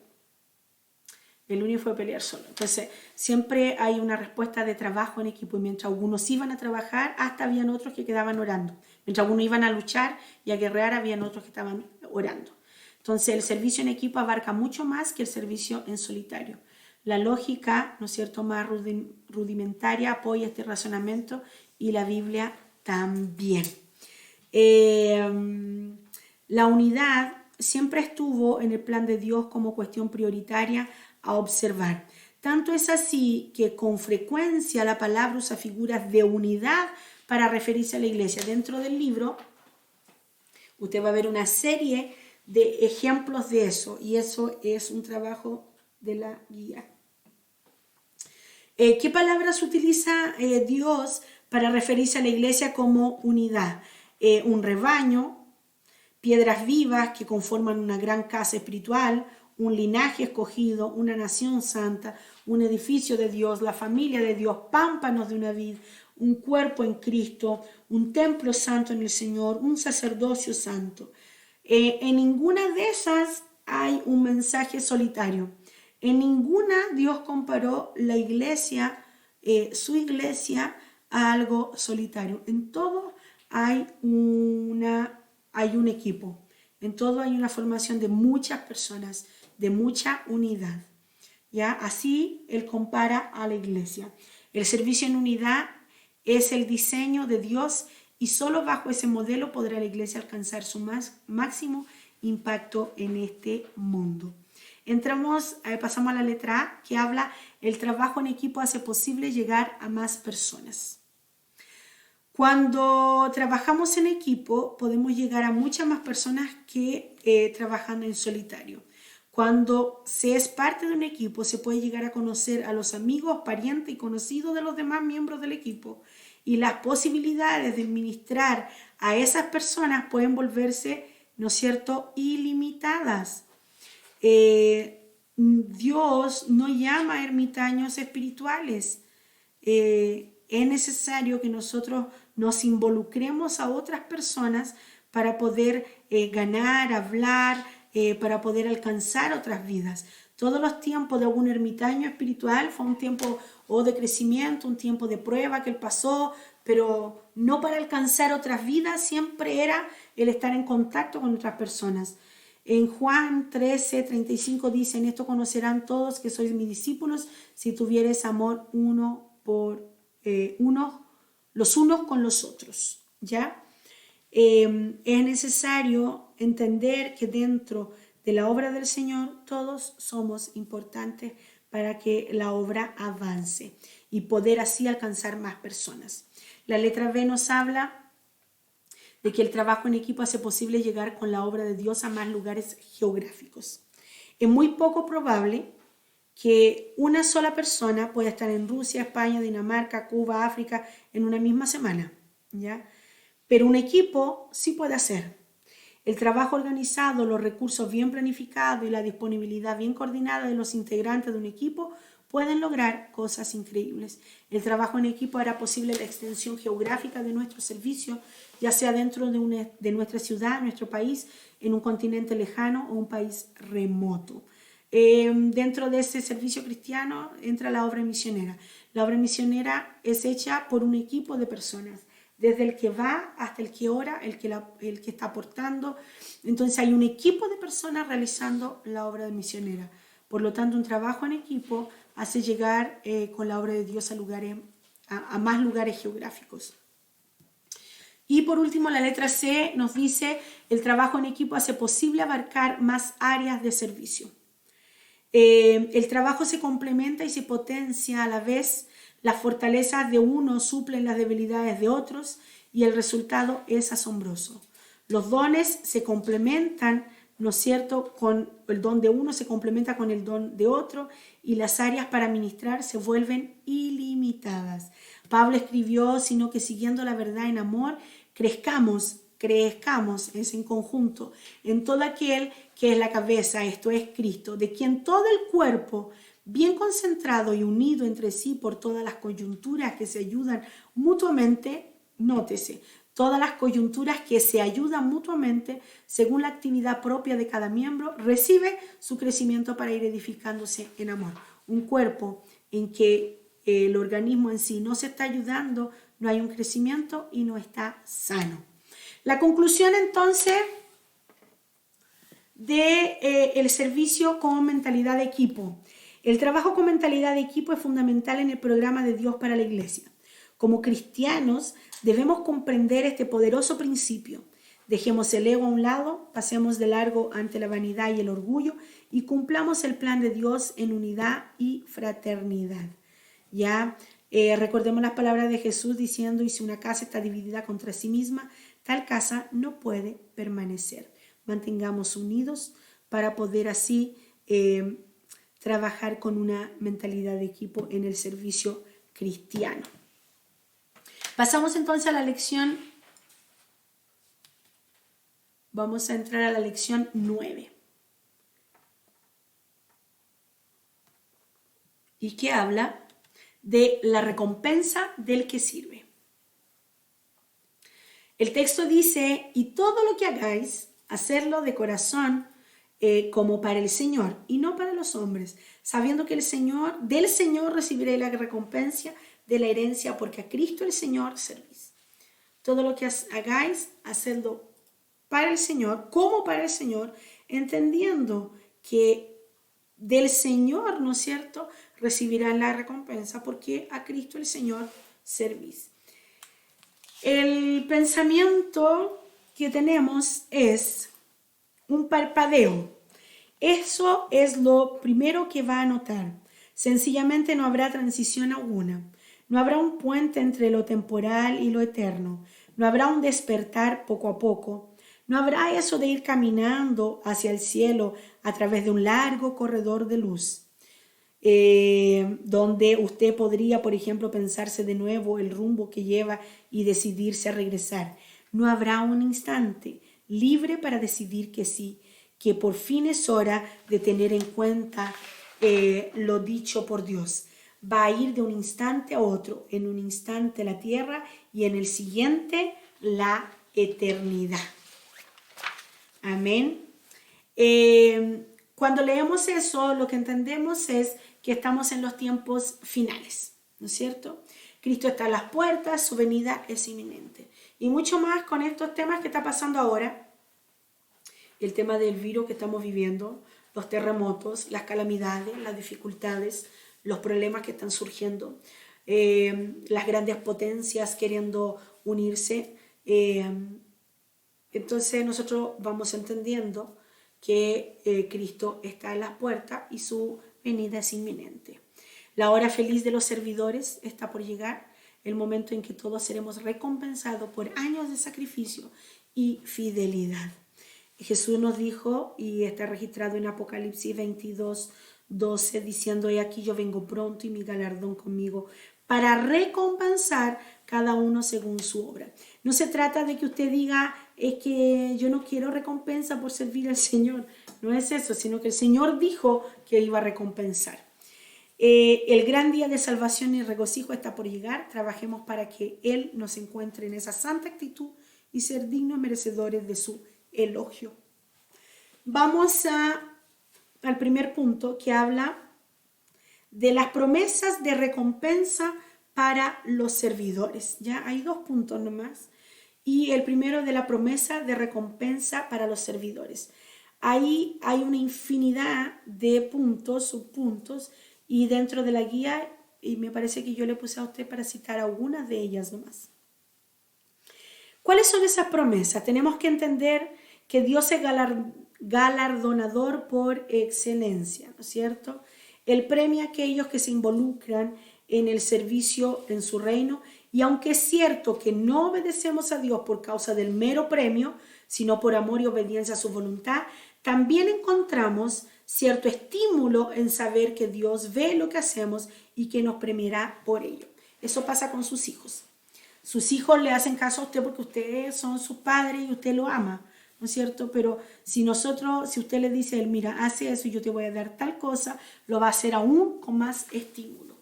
El único fue a pelear solo. Entonces, siempre hay una respuesta de trabajo en equipo. Y mientras algunos iban a trabajar, hasta habían otros que quedaban orando. Mientras algunos iban a luchar y a guerrear, habían otros que estaban orando. Entonces, el servicio en equipo abarca mucho más que el servicio en solitario. La lógica, ¿no es cierto?, más rudimentaria apoya este razonamiento y la Biblia también. La unidad siempre estuvo en el plan de Dios como cuestión prioritaria a observar. Tanto es así que con frecuencia la palabra usa figuras de unidad para referirse a la iglesia. Dentro del libro usted va a ver una serie de ejemplos de eso y eso es un trabajo de la guía. ¿Qué palabras utiliza Dios para referirse a la iglesia como unidad? Un rebaño, piedras vivas que conforman una gran casa espiritual, un linaje escogido, una nación santa, un edificio de Dios, la familia de Dios, pámpanos de una vid, un cuerpo en Cristo, un templo santo en el Señor, un sacerdocio santo. En ninguna de esas hay un mensaje solitario. En ninguna Dios comparó la iglesia, su iglesia, a algo solitario. En todo hay un equipo. En todo hay una formación de muchas personas, de mucha unidad. ¿Ya? Así él compara a la iglesia. El servicio en unidad es el diseño de Dios y solo bajo ese modelo podrá la iglesia alcanzar su máximo impacto en este mundo. Pasamos a la letra A, que habla: el trabajo en equipo hace posible llegar a más personas. Cuando trabajamos en equipo podemos llegar a muchas más personas que trabajan en solitario. Cuando se es parte de un equipo se puede llegar a conocer a los amigos, parientes y conocidos de los demás miembros del equipo y las posibilidades de ministrar a esas personas pueden volverse, ¿no es cierto?, ilimitadas. Dios no llama ermitaños espirituales. Es necesario que nosotros nos involucremos a otras personas para poder ganar, hablar, para poder alcanzar otras vidas. Todos los tiempos de algún ermitaño espiritual fue un tiempo de crecimiento, un tiempo de prueba que él pasó, pero no para alcanzar otras vidas, siempre era el estar en contacto con otras personas. En Juan 13:35 dice: en esto conocerán todos que sois mis discípulos, si tuviereis amor los unos con los otros. ¿Ya? Es necesario entender que dentro de la obra del Señor todos somos importantes para que la obra avance y poder así alcanzar más personas. La letra B nos habla de que el trabajo en equipo hace posible llegar con la obra de Dios a más lugares geográficos. Es muy poco probable que una sola persona pueda estar en Rusia, España, Dinamarca, Cuba, África en una misma semana, ¿ya? Pero un equipo sí puede hacer. El trabajo organizado, los recursos bien planificados y la disponibilidad bien coordinada de los integrantes de un equipo pueden lograr cosas increíbles. El trabajo en equipo hará posible la extensión geográfica de nuestro servicio, ya sea dentro de nuestra ciudad, nuestro país, en un continente lejano o un país remoto. Dentro de ese servicio cristiano entra la obra misionera. La obra misionera es hecha por un equipo de personas, desde el que va hasta el que ora, el que está aportando. Entonces hay un equipo de personas realizando la obra de misionera. Por lo tanto, un trabajo en equipo hace llegar con la obra de Dios a más lugares geográficos. Y por último, la letra C nos dice, el trabajo en equipo hace posible abarcar más áreas de servicio. El trabajo se complementa y se potencia a la vez. Las fortalezas de uno suplen las debilidades de otros y el resultado es asombroso. Los dones se complementan, ¿no es cierto?, con el don de uno se complementa con el don de otro y las áreas para ministrar se vuelven ilimitadas. Pablo escribió, sino que siguiendo la verdad en amor, crezcamos es en conjunto en todo aquel que es la cabeza, esto es Cristo, de quien todo el cuerpo, bien concentrado y unido entre sí por todas las coyunturas que se ayudan mutuamente, nótese, todas las coyunturas que se ayudan mutuamente según la actividad propia de cada miembro, recibe su crecimiento para ir edificándose en amor. Un cuerpo en que el organismo en sí no se está ayudando, no hay un crecimiento y no está sano. La conclusión entonces del servicio con mentalidad de equipo. El trabajo con mentalidad de equipo es fundamental en el programa de Dios para la iglesia. Como cristianos debemos comprender este poderoso principio. Dejemos el ego a un lado, pasemos de largo ante la vanidad y el orgullo y cumplamos el plan de Dios en unidad y fraternidad. Ya recordemos las palabras de Jesús diciendo, y si una casa está dividida contra sí misma, tal casa no puede permanecer. Mantengamos unidos para poder así trabajar con una mentalidad de equipo en el servicio cristiano. Pasamos entonces a la lección. Vamos a entrar a la lección 9. Y que habla de la recompensa del que sirve. El texto dice, y todo lo que hagáis, hacerlo de corazón como para el Señor y no para los hombres, sabiendo que del Señor recibiré la recompensa de la herencia, porque a Cristo el Señor servís. Todo lo que hagáis, hacedlo para el Señor, como para el Señor, entendiendo que del Señor, ¿no es cierto?, recibirán la recompensa, porque a Cristo el Señor servís. El pensamiento que tenemos es un parpadeo. Eso es lo primero que va a notar. Sencillamente no habrá transición alguna. No habrá un puente entre lo temporal y lo eterno. No habrá un despertar poco a poco. No habrá eso de ir caminando hacia el cielo a través de un largo corredor de luz. Donde usted podría, por ejemplo, pensarse de nuevo el rumbo que lleva y decidirse a regresar. No habrá un instante libre para decidir que sí, que por fin es hora de tener en cuenta lo dicho por Dios. Va a ir de un instante a otro, en un instante la tierra y en el siguiente la eternidad. Amén. Cuando leemos eso, lo que entendemos es que estamos en los tiempos finales, ¿no es cierto? Cristo está a las puertas, su venida es inminente. Y mucho más con estos temas que está pasando ahora, el tema del virus que estamos viviendo, los terremotos, las calamidades, las dificultades, los problemas que están surgiendo, las grandes potencias queriendo unirse. Entonces nosotros vamos entendiendo que Cristo está a las puertas y su venida es inminente. La hora feliz de los servidores está por llegar, el momento en que todos seremos recompensados por años de sacrificio y fidelidad. Jesús nos dijo, y está registrado en Apocalipsis 22:12, diciendo, he aquí yo vengo pronto y mi galardón conmigo para recompensar cada uno según su obra. No se trata de que usted diga, es que yo no quiero recompensa por servir al Señor. No es eso, sino que el Señor dijo que iba a recompensar. El gran día de salvación y regocijo está por llegar. Trabajemos para que Él nos encuentre en esa santa actitud y ser dignos merecedores de su elogio. Vamos al primer punto, que habla de las promesas de recompensa para los servidores. Ya hay 2 puntos nomás. Y el primero, de la promesa de recompensa para los servidores. Ahí hay una infinidad de puntos, subpuntos, y dentro de la guía, y me parece que yo le puse a usted para citar algunas de ellas nomás. ¿Cuáles son esas promesas? Tenemos que entender que Dios es galardonador por excelencia, ¿no es cierto? Él premia a aquellos que se involucran en el servicio en su reino, y aunque es cierto que no obedecemos a Dios por causa del mero premio, sino por amor y obediencia a su voluntad, también encontramos cierto estímulo en saber que Dios ve lo que hacemos y que nos premiará por ello. Eso pasa con sus hijos. Sus hijos le hacen caso a usted porque ustedes son sus padres y usted lo ama, ¿no es cierto? Pero si usted le dice a él, mira, hace eso y yo te voy a dar tal cosa, lo va a hacer aún con más estímulo.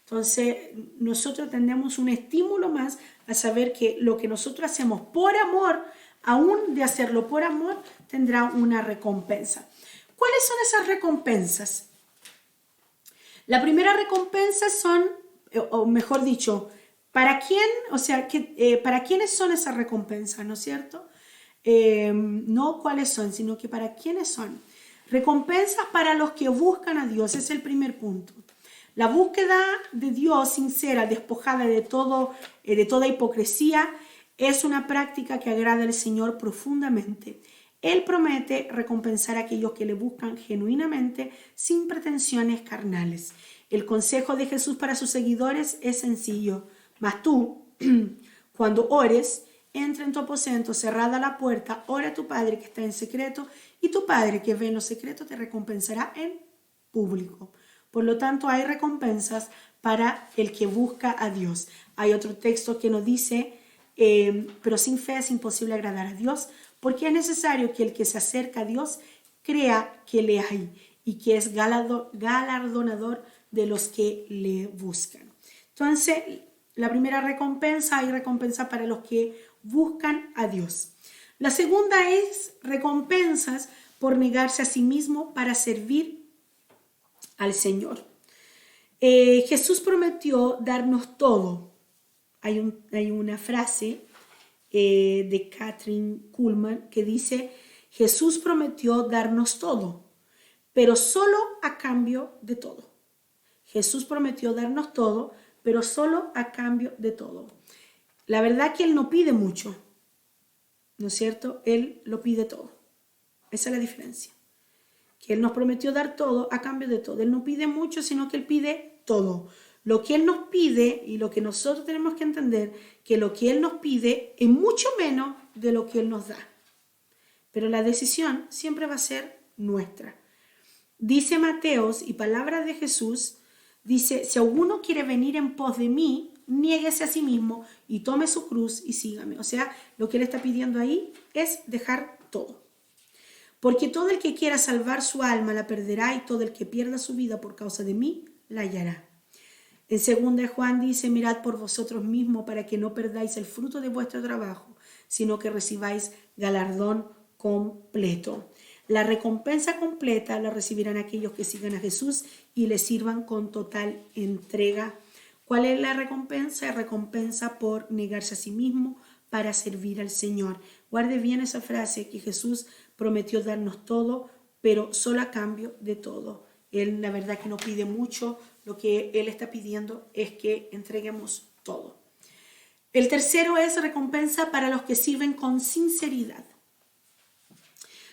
Entonces, nosotros tenemos un estímulo más a saber que lo que nosotros hacemos por amor, aún de hacerlo por amor, tendrá una recompensa. ¿Cuáles son esas recompensas? La primera recompensa son, o mejor dicho, ¿para quién? O sea, ¿para quiénes son esas recompensas? ¿No es cierto? No cuáles son, sino que para quiénes son. Recompensas para los que buscan a Dios, es el primer punto. La búsqueda de Dios sincera, despojada de toda hipocresía, es una práctica que agrada al Señor profundamente. Él promete recompensar a aquellos que le buscan genuinamente, sin pretensiones carnales. El consejo de Jesús para sus seguidores es sencillo. Mas tú, cuando ores, entra en tu aposento, cerrada la puerta, ora a tu Padre que está en secreto, y tu Padre que ve en lo secreto te recompensará en público. Por lo tanto, hay recompensas para el que busca a Dios. Hay otro texto que nos dice, pero sin fe es imposible agradar a Dios, porque es necesario que el que se acerca a Dios crea que le hay y que es galardonador de los que le buscan. Entonces, la primera recompensa, hay recompensa para los que buscan a Dios. La segunda es recompensas por negarse a sí mismo para servir al Señor. Jesús prometió darnos todo. Hay una frase de Kathryn Kuhlman que dice, Jesús prometió darnos todo, pero solo a cambio de todo. Jesús prometió darnos todo, pero solo a cambio de todo. La verdad que Él no pide mucho, ¿no es cierto? Él lo pide todo. Esa es la diferencia. Que Él nos prometió dar todo a cambio de todo. Él no pide mucho, sino que Él pide todo. Lo que Él nos pide y lo que nosotros tenemos que entender, que lo que Él nos pide es mucho menos de lo que Él nos da. Pero la decisión siempre va a ser nuestra. Dice Mateos y palabras de Jesús, dice, si alguno quiere venir en pos de mí, niéguese a sí mismo y tome su cruz y sígame. O sea, lo que Él está pidiendo ahí es dejar todo. Porque todo el que quiera salvar su alma la perderá y todo el que pierda su vida por causa de mí la hallará. En 2 Juan dice, mirad por vosotros mismos para que no perdáis el fruto de vuestro trabajo, sino que recibáis galardón completo. La recompensa completa la recibirán aquellos que sigan a Jesús y le sirvan con total entrega. ¿Cuál es la recompensa? Recompensa por negarse a sí mismo para servir al Señor. Guarde bien esa frase, que Jesús prometió darnos todo, pero solo a cambio de todo. Él, la verdad, que no pide mucho. Lo que Él está pidiendo es que entreguemos todo. El tercero es recompensa para los que sirven con sinceridad.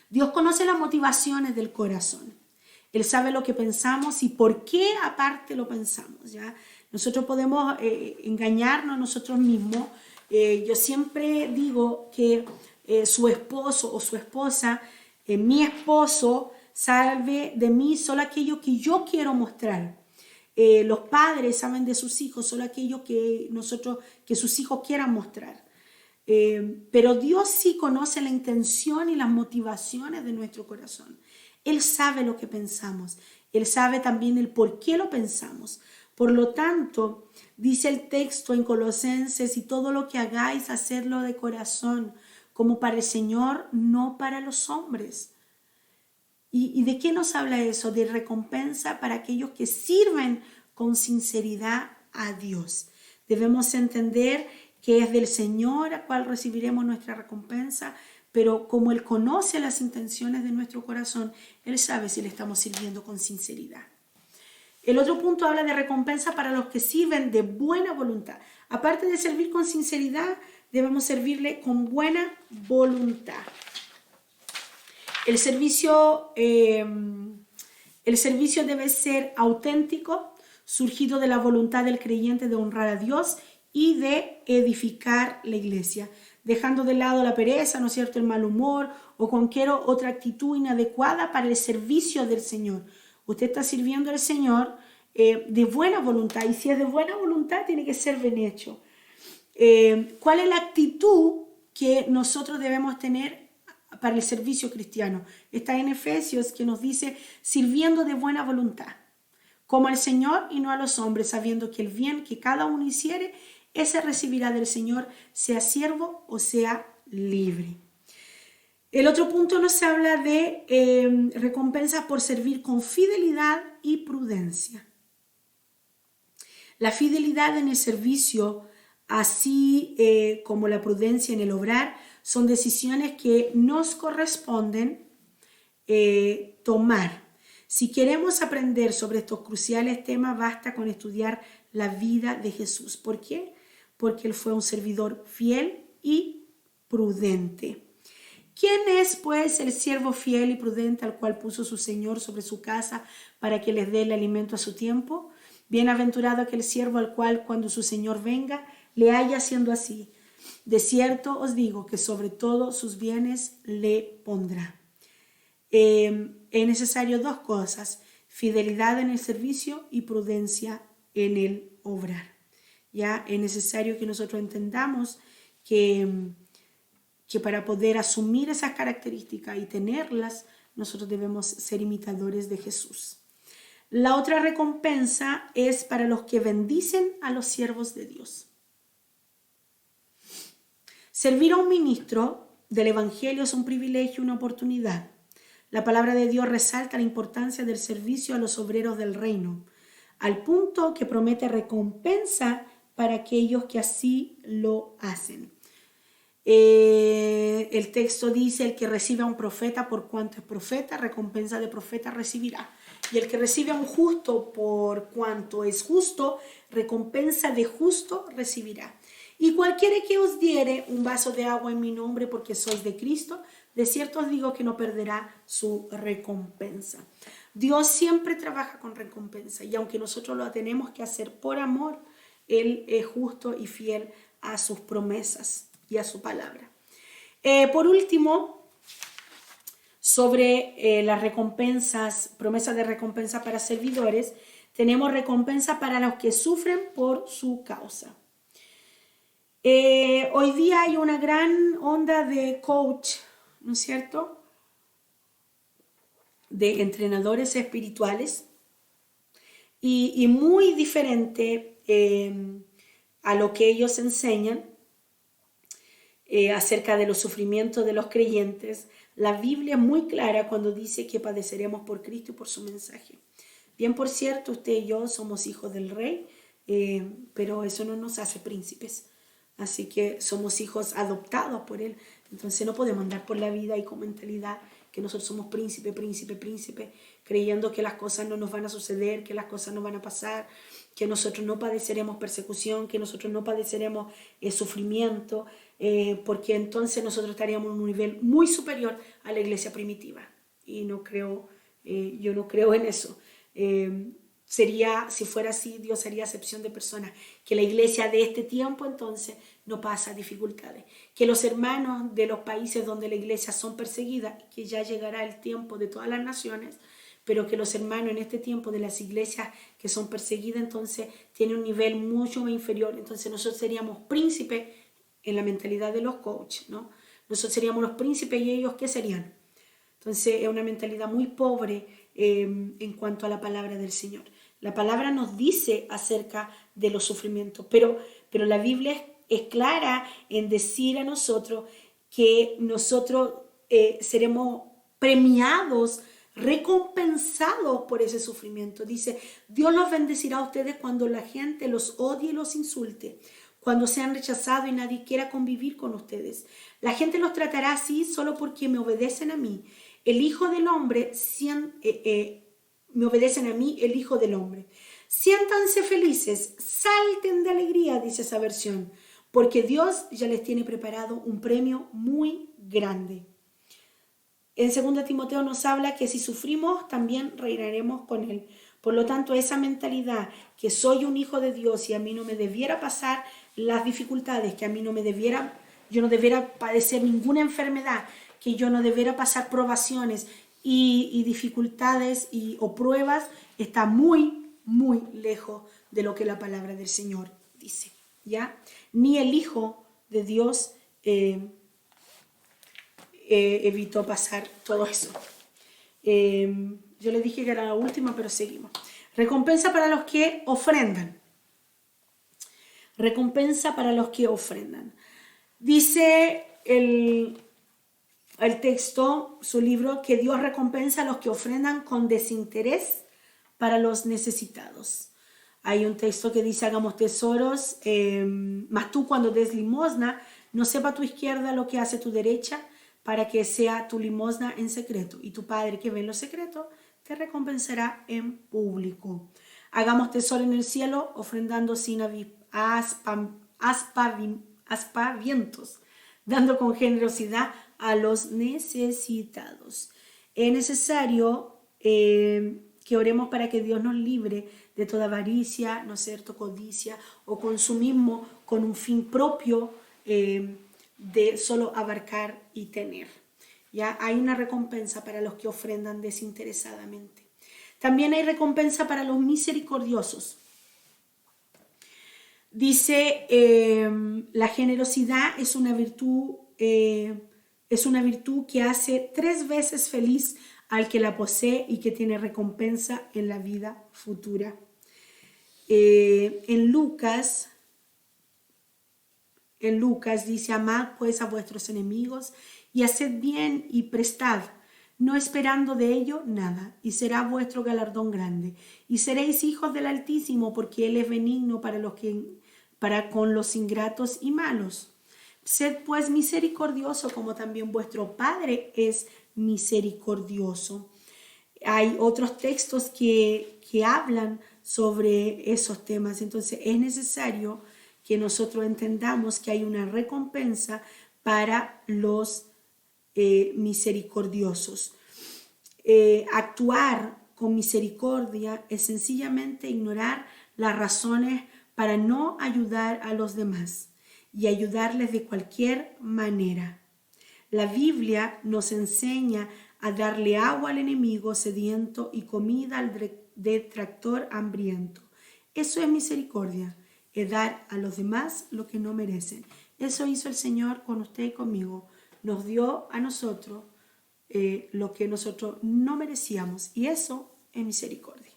Dios conoce las motivaciones del corazón. Él sabe lo que pensamos y por qué aparte lo pensamos, ¿ya? Nosotros podemos engañarnos a nosotros mismos. Yo siempre digo que su esposo o su esposa, mi esposo, sabe de mí solo aquello que yo quiero mostrar. Los padres saben de sus hijos solo aquello que sus hijos quieran mostrar. Pero Dios sí conoce la intención y las motivaciones de nuestro corazón. Él sabe lo que pensamos. Él sabe también el por qué lo pensamos. Por lo tanto, dice el texto en Colosenses, y todo lo que hagáis, hacedlo de corazón, como para el Señor, no para los hombres. ¿Y de qué nos habla eso? De recompensa para aquellos que sirven con sinceridad a Dios. Debemos entender que es del Señor a cual recibiremos nuestra recompensa, pero como Él conoce las intenciones de nuestro corazón, Él sabe si le estamos sirviendo con sinceridad. El otro punto habla de recompensa para los que sirven de buena voluntad. Aparte de servir con sinceridad, debemos servirle con buena voluntad. El servicio debe ser auténtico, surgido de la voluntad del creyente de honrar a Dios y de edificar la iglesia, dejando de lado la pereza, ¿no es cierto?, el mal humor o cualquier otra actitud inadecuada para el servicio del Señor. Usted está sirviendo al Señor de buena voluntad, y si es de buena voluntad tiene que ser bien hecho. ¿Cuál es la actitud que nosotros debemos tener para el servicio cristiano? Está en Efesios, que nos dice: sirviendo de buena voluntad, como al Señor y no a los hombres, sabiendo que el bien que cada uno hiciere, ese recibirá del Señor, sea siervo o sea libre. El otro punto nos habla de recompensas por servir con fidelidad y prudencia. La fidelidad en el servicio, así como la prudencia en el obrar, son decisiones que nos corresponden tomar. Si queremos aprender sobre estos cruciales temas, basta con estudiar la vida de Jesús. ¿Por qué? Porque Él fue un servidor fiel y prudente. ¿Quién es, pues, el siervo fiel y prudente al cual puso su Señor sobre su casa para que les dé el alimento a su tiempo? Bienaventurado aquel siervo al cual, cuando su Señor venga, le haya haciendo así. De cierto os digo que sobre todos sus bienes le pondrá. Es necesario dos cosas: fidelidad en el servicio y prudencia en el obrar. Ya es necesario que nosotros entendamos que para poder asumir esas características y tenerlas, nosotros debemos ser imitadores de Jesús. La otra recompensa es para los que bendicen a los siervos de Dios. Servir a un ministro del Evangelio es un privilegio y una oportunidad. La palabra de Dios resalta la importancia del servicio a los obreros del reino, al punto que promete recompensa para aquellos que así lo hacen. El texto dice: el que recibe a un profeta por cuanto es profeta, recompensa de profeta recibirá. Y el que recibe a un justo por cuanto es justo, recompensa de justo recibirá. Y cualquiera que os diere un vaso de agua en mi nombre porque sois de Cristo, de cierto os digo que no perderá su recompensa. Dios siempre trabaja con recompensa, y aunque nosotros lo tenemos que hacer por amor, Él es justo y fiel a sus promesas y a su palabra. Por último, sobre las recompensas, promesas de recompensa para servidores, tenemos recompensa para los que sufren por su causa. Hoy día hay una gran onda de coach, ¿no es cierto?, de entrenadores espirituales, y muy diferente a lo que ellos enseñan acerca de los sufrimientos de los creyentes. La Biblia es muy clara cuando dice que padeceremos por Cristo y por su mensaje. Bien, por cierto, usted y yo somos hijos del Rey, pero eso no nos hace príncipes. Así que somos hijos adoptados por Él. Entonces no podemos andar por la vida y con mentalidad que nosotros somos príncipe, creyendo que las cosas no nos van a suceder, que las cosas no van a pasar, que nosotros no padeceremos persecución, que nosotros no padeceremos sufrimiento, porque entonces nosotros estaríamos en un nivel muy superior a la iglesia primitiva. Y no creo, yo no creo en eso. Si fuera así, Dios haría acepción de personas. Que la iglesia de este tiempo entonces no pasa dificultades. Que los hermanos de los países donde la iglesia son perseguidas, que ya llegará el tiempo de todas las naciones, pero que los hermanos en este tiempo de las iglesias que son perseguidas entonces tienen un nivel mucho más inferior. Entonces nosotros seríamos príncipes en la mentalidad de los coaches, ¿no? Nosotros seríamos los príncipes, y ellos ¿qué serían? Entonces es una mentalidad muy pobre en cuanto a la palabra del Señor. La palabra nos dice acerca de los sufrimientos, pero la Biblia es clara en decir a nosotros que nosotros seremos premiados, recompensados por ese sufrimiento. Dice, Dios los bendecirá a ustedes cuando la gente los odie y los insulte, cuando sean rechazados y nadie quiera convivir con ustedes. La gente los tratará así solo porque me obedecen a mí. El Hijo del Hombre, me obedecen a mí, el Hijo del Hombre. Siéntanse felices, salten de alegría, dice esa versión, porque Dios ya les tiene preparado un premio muy grande. En 2 Timoteo nos habla que si sufrimos, también reinaremos con Él. Por lo tanto, esa mentalidad que soy un hijo de Dios y a mí no me debiera pasar las dificultades, que a mí yo no debiera padecer ninguna enfermedad, que yo no debiera pasar probaciones y dificultades o pruebas, está muy, muy lejos de lo que la palabra del Señor dice, ¿ya? Ni el Hijo de Dios evitó pasar todo eso. Yo les dije que era la última, pero seguimos. Recompensa para los que ofrendan. Recompensa para los que ofrendan. Dice el texto, su libro, que Dios recompensa a los que ofrendan con desinterés para los necesitados. Hay un texto que dice, hagamos tesoros, mas tú cuando des limosna, no sepa tu izquierda lo que hace tu derecha, para que sea tu limosna en secreto. Y tu Padre que ve en lo secreto, te recompensará en público. Hagamos tesoro en el cielo, ofrendando sin aspavientos, dando con generosidad a los necesitados. Es necesario que oremos para que Dios nos libre de toda avaricia, ¿no es cierto?, codicia o consumismo con un fin propio de solo abarcar y tener. Ya hay una recompensa para los que ofrendan desinteresadamente. También hay recompensa para los misericordiosos. Dice, la generosidad es una virtud que hace 3 veces feliz al que la posee y que tiene recompensa en la vida futura. En Lucas dice, amad pues a vuestros enemigos y haced bien y prestad, no esperando de ello nada, y será vuestro galardón grande. Y seréis hijos del Altísimo, porque Él es benigno para con los ingratos y malos. Sed pues misericordioso, como también vuestro Padre es misericordioso. Hay otros textos que hablan sobre esos temas, entonces es necesario que nosotros entendamos que hay una recompensa para los misericordiosos. Actuar con misericordia es sencillamente ignorar las razones para no ayudar a los demás y ayudarles de cualquier manera. La Biblia nos enseña a darle agua al enemigo sediento y comida al detractor hambriento. Eso es misericordia, es dar a los demás lo que no merecen. Eso hizo el Señor con usted y conmigo. Nos dio a nosotros lo que nosotros no merecíamos, y eso es misericordia.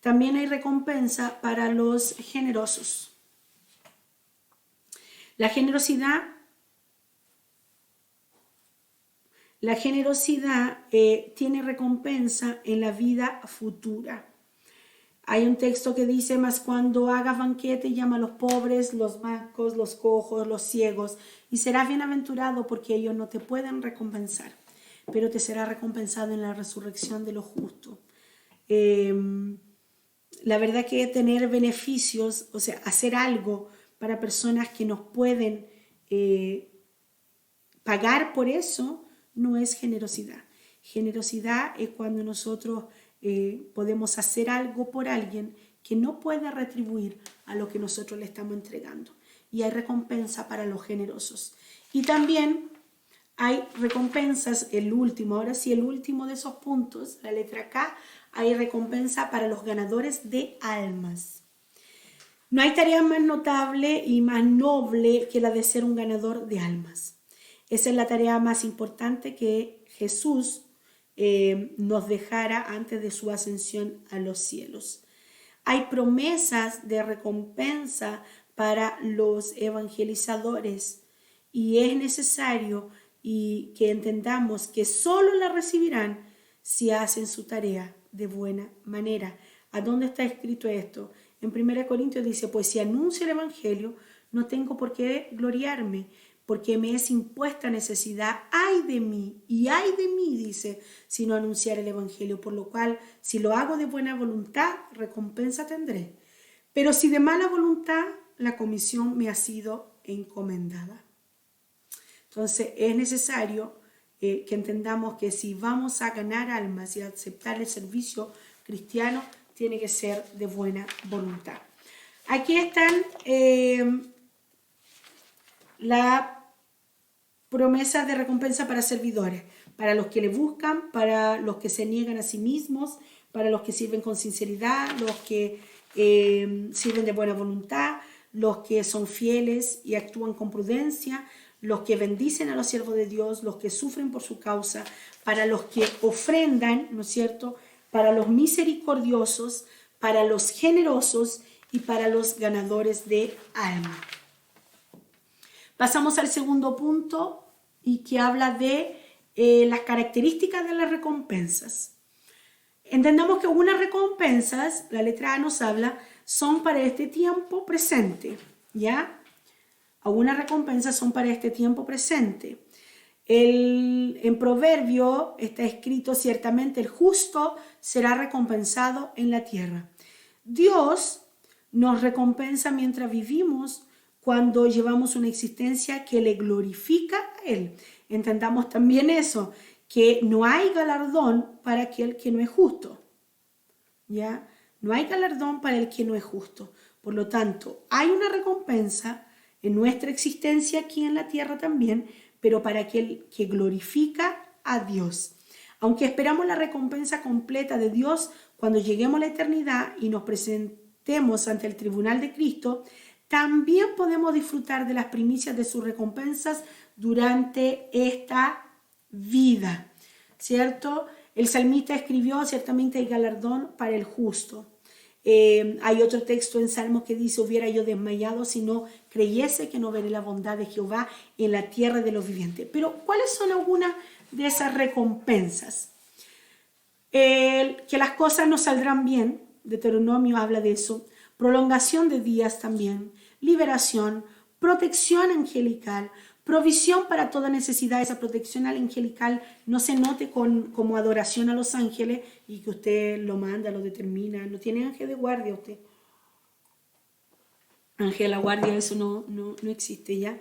También hay recompensa para los generosos. La generosidad tiene recompensa en la vida futura. Hay un texto que dice, mas cuando hagas banquete, llama a los pobres, los mancos, los cojos, los ciegos, y serás bienaventurado porque ellos no te pueden recompensar, pero te será recompensado en la resurrección de los justos. La verdad que tener beneficios, o sea, hacer algo para personas que nos pueden pagar por eso, no es generosidad. Generosidad es cuando nosotros podemos hacer algo por alguien que no puede retribuir a lo que nosotros le estamos entregando. Y hay recompensa para los generosos. Y también hay recompensas, el último de esos puntos, la letra K, hay recompensa para los ganadores de almas. No hay tarea más notable y más noble que la de ser un ganador de almas. Esa es la tarea más importante que Jesús nos dejara antes de su ascensión a los cielos. Hay promesas de recompensa para los evangelizadores y es necesario que entendamos que solo la recibirán si hacen su tarea de buena manera. ¿A dónde está escrito esto? En 1 Corintios dice, pues si anuncio el evangelio, no tengo por qué gloriarme, porque me es impuesta necesidad. Ay de mí, y ay de mí, dice, si no anunciar el evangelio, por lo cual, si lo hago de buena voluntad, recompensa tendré. Pero si de mala voluntad, la comisión me ha sido encomendada. Entonces, es necesario que entendamos que si vamos a ganar almas y a aceptar el servicio cristiano, tiene que ser de buena voluntad. Aquí están la promesa de recompensa para servidores, para los que le buscan, para los que se niegan a sí mismos, para los que sirven con sinceridad, los que sirven de buena voluntad, los que son fieles y actúan con prudencia, los que bendicen a los siervos de Dios, los que sufren por su causa, para los que ofrendan, ¿no es cierto?, para los misericordiosos, para los generosos y para los ganadores de alma. Pasamos al segundo punto y que habla de las características de las recompensas. Entendamos que algunas recompensas, la letra A nos habla, son para este tiempo presente, ¿ya? Algunas recompensas son para este tiempo presente. En Proverbio está escrito, ciertamente el justo será recompensado en la tierra. Dios nos recompensa mientras vivimos cuando llevamos una existencia que le glorifica a Él. Entendamos también eso, que no hay galardón para aquel que no es justo, ¿ya? No hay galardón para el que no es justo. Por lo tanto, hay una recompensa en nuestra existencia aquí en la tierra también, pero para aquel que glorifica a Dios. Aunque esperamos la recompensa completa de Dios cuando lleguemos a la eternidad y nos presentemos ante el tribunal de Cristo, también podemos disfrutar de las primicias de sus recompensas durante esta vida, ¿cierto? El salmista escribió, ciertamente hay galardón para el justo. Hay otro texto en Salmos que dice, hubiera yo desmayado si no creyese que no veré la bondad de Jehová en la tierra de los vivientes. Pero, ¿cuáles son algunas de esas recompensas? Que las cosas nos saldrán bien, Deuteronomio habla de eso, prolongación de días también, liberación, protección angelical, provisión para toda necesidad. Esa protección angelical no se note como adoración a los ángeles y que usted lo manda, lo determina. No tiene ángel de guardia usted. Ángel de la guardia, eso no existe ya.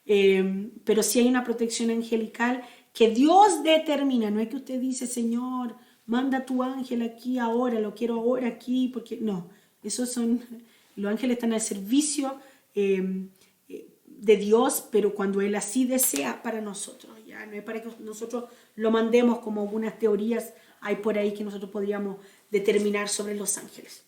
Pero sí hay una protección angelical que Dios determina. No es que usted dice, Señor, manda tu ángel aquí ahora, lo quiero ahora aquí, porque no. Los ángeles están al servicio de Dios, pero cuando Él así desea para nosotros, ya no es para que nosotros lo mandemos como algunas teorías hay por ahí que nosotros podríamos determinar sobre los ángeles.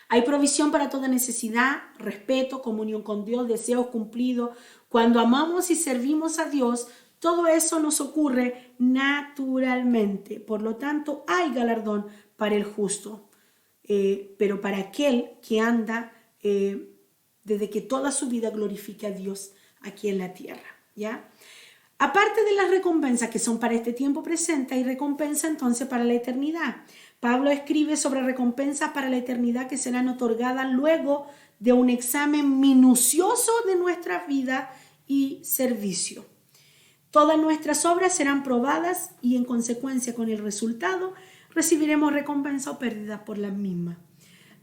Hay provisión para toda necesidad, respeto, comunión con Dios, deseos cumplidos. Cuando amamos y servimos a Dios, todo eso nos ocurre naturalmente. Por lo tanto, hay galardón para el justo, pero para aquel que anda desde que toda su vida glorifique a Dios aquí en la tierra, ¿ya? Aparte de las recompensas que son para este tiempo presente, hay recompensa entonces para la eternidad. Pablo escribe sobre recompensas para la eternidad que serán otorgadas luego de un examen minucioso de nuestra vida y servicio. Todas nuestras obras serán probadas y en consecuencia con el resultado recibiremos recompensa o pérdida por las mismas.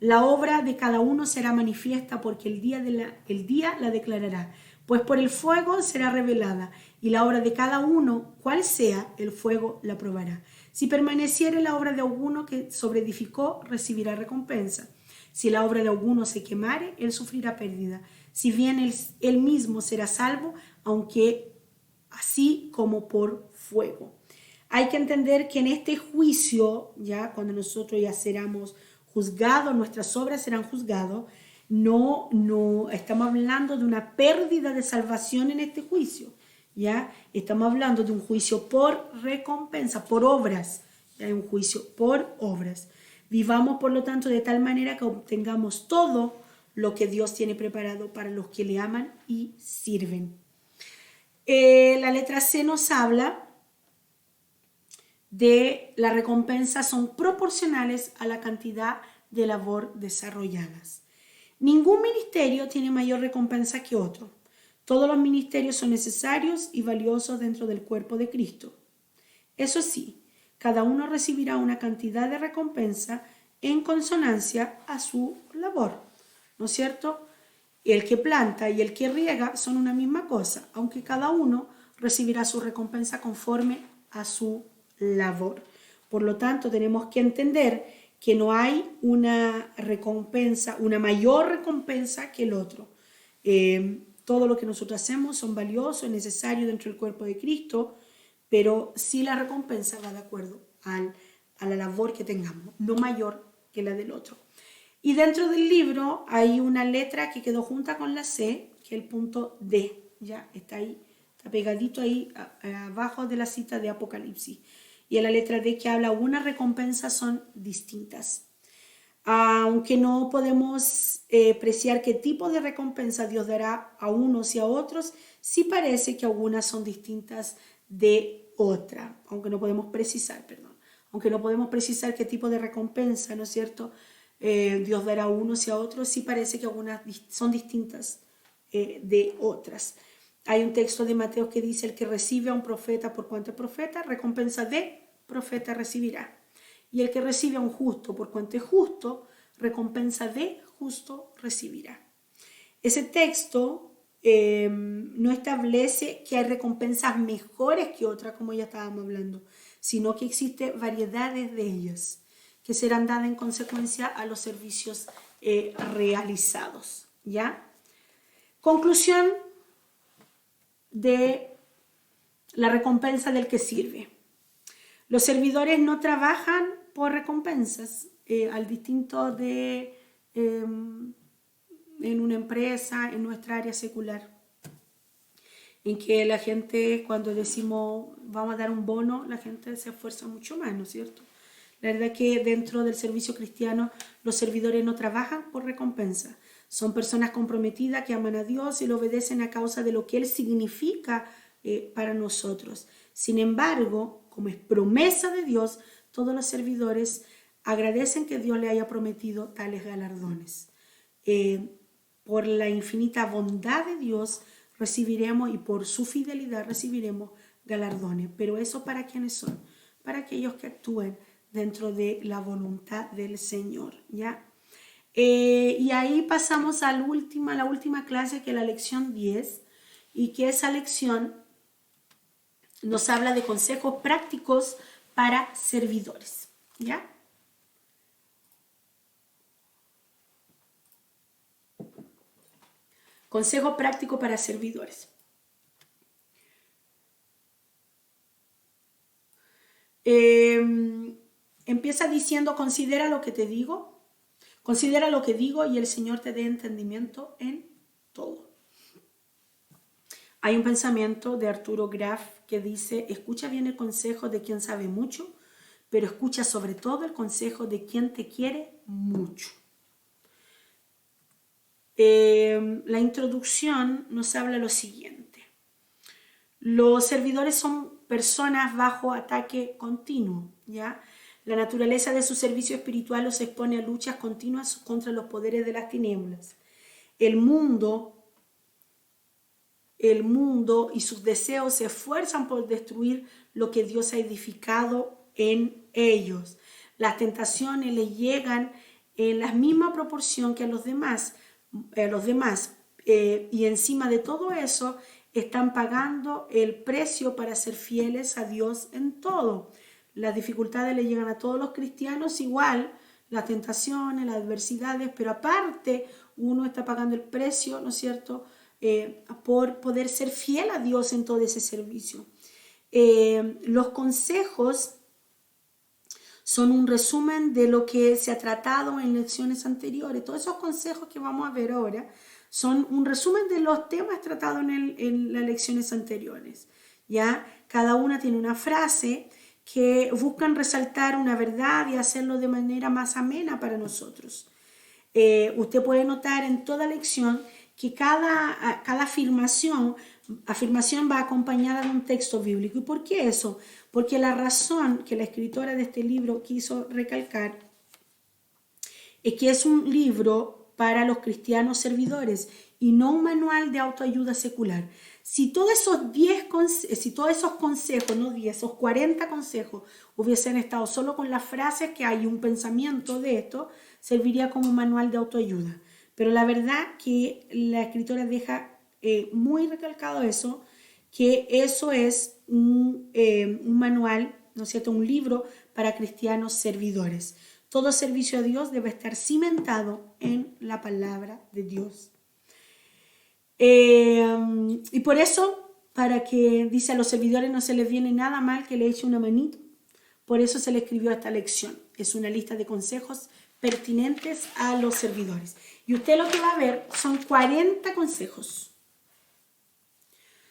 La obra de cada uno será manifiesta porque el día la declarará, pues por el fuego será revelada y la obra de cada uno, cual sea, el fuego la probará. Si permaneciere la obra de alguno que sobreedificó, recibirá recompensa. Si la obra de alguno se quemare, él sufrirá pérdida. Si bien él mismo será salvo, aunque así como por fuego. Hay que entender que en este juicio, ya cuando nosotros ya seremos juzgados, nuestras obras serán juzgadas, no estamos hablando de una pérdida de salvación en este juicio. ¿ya? Estamos hablando de un juicio por recompensa, por obras. ¿Ya? Hay un juicio por obras. Vivamos, por lo tanto, de tal manera que obtengamos todo lo que Dios tiene preparado para los que le aman y sirven. La letra C nos habla de las recompensas son proporcionales a la cantidad de labor desarrolladas. Ningún ministerio tiene mayor recompensa que otro. Todos los ministerios son necesarios y valiosos dentro del cuerpo de Cristo. Eso sí, cada uno recibirá una cantidad de recompensa en consonancia a su labor, ¿no es cierto? El que planta y el que riega son una misma cosa, aunque cada uno recibirá su recompensa conforme a su labor. Por lo tanto, tenemos que entender que no hay una recompensa, una mayor recompensa que el otro. Todo lo que nosotros hacemos son valiosos, es necesario dentro del cuerpo de Cristo, pero sí la recompensa va de acuerdo a la labor que tengamos, no mayor que la del otro. Y dentro del libro hay una letra que quedó junta con la C, que es el punto D, ya está ahí, está pegadito ahí abajo de la cita de Apocalipsis. Y en la letra D que habla, unas recompensas son distintas. Aunque no podemos apreciar qué tipo de recompensa Dios dará a unos y a otros, sí parece que algunas son distintas de otra, aunque no podemos precisar, aunque no podemos precisar qué tipo de recompensa, ¿no es cierto? Dios dará a unos y a otros, sí parece que algunas son distintas de otras. Hay un texto de Mateo que dice, el que recibe a un profeta por cuanto es profeta, recompensa de profeta recibirá. Y el que recibe a un justo por cuanto es justo, recompensa de justo recibirá. Ese texto no establece que hay recompensas mejores que otras, como ya estábamos hablando, sino que existe variedades de ellas que serán dadas en consecuencia a los servicios realizados. ¿Ya? Conclusión de la recompensa del que sirve. Los servidores no trabajan por recompensas, al distinto de en una empresa, en nuestra área secular, en que la gente, cuando decimos vamos a dar un bono, la gente se esfuerza mucho más, ¿no es cierto? La verdad que dentro del servicio cristiano los servidores no trabajan por recompensa. Son personas comprometidas que aman a Dios y lo obedecen a causa de lo que Él significa para nosotros. Sin embargo, como es promesa de Dios, todos los servidores agradecen que Dios le haya prometido tales galardones. Por la infinita bondad de Dios recibiremos y por su fidelidad recibiremos galardones. Pero eso ¿para quiénes son? Para aquellos que actúen dentro de la voluntad del Señor, ¿ya? Y ahí pasamos a la última clase, que es la lección 10, y que esa lección nos habla de consejos prácticos para servidores, ¿ya? Consejo práctico para servidores. Empieza diciendo, considera lo que te digo, considera lo que digo y el Señor te dé entendimiento en todo. Hay un pensamiento de Arturo Graf que dice, escucha bien el consejo de quien sabe mucho, pero escucha sobre todo el consejo de quien te quiere mucho. La introducción nos habla lo siguiente. Los servidores son personas bajo ataque continuo, ¿ya? La naturaleza de su servicio espiritual los expone a luchas continuas contra los poderes de las tinieblas. El mundo y sus deseos se esfuerzan por destruir lo que Dios ha edificado en ellos. Las tentaciones les llegan en la misma proporción que a los demás, y encima de todo eso están pagando el precio para ser fieles a Dios en todo. Las dificultades le llegan a todos los cristianos igual, las tentaciones, las adversidades, pero aparte uno está pagando el precio, ¿no es cierto?, por poder ser fiel a Dios en todo ese servicio. Los consejos son un resumen de lo que se ha tratado en lecciones anteriores. Todos esos consejos que vamos a ver ahora Son un resumen de los temas tratados en las lecciones anteriores. ¿Ya? Cada una tiene una frase que buscan resaltar una verdad y hacerlo de manera más amena para nosotros. Usted puede notar en toda lección que cada afirmación va acompañada de un texto bíblico. ¿Y por qué eso? Porque la razón que la escritora de este libro quiso recalcar es que es un libro para los cristianos servidores y no un manual de autoayuda secular. Si todos esos consejos, no 10, esos 40 consejos hubiesen estado solo con las frases que hay un pensamiento de esto, serviría como un manual de autoayuda. Pero la verdad que la escritora deja muy recalcado eso, que eso es un manual, ¿no es cierto?, un libro para cristianos servidores. Todo servicio a Dios debe estar cimentado en la palabra de Dios. Y por eso, para que, dice, a los servidores no se les viene nada mal que le eche una manito. Por eso se le escribió esta lección. Es una lista de consejos pertinentes a los servidores. Y usted lo que va a ver son 40 consejos.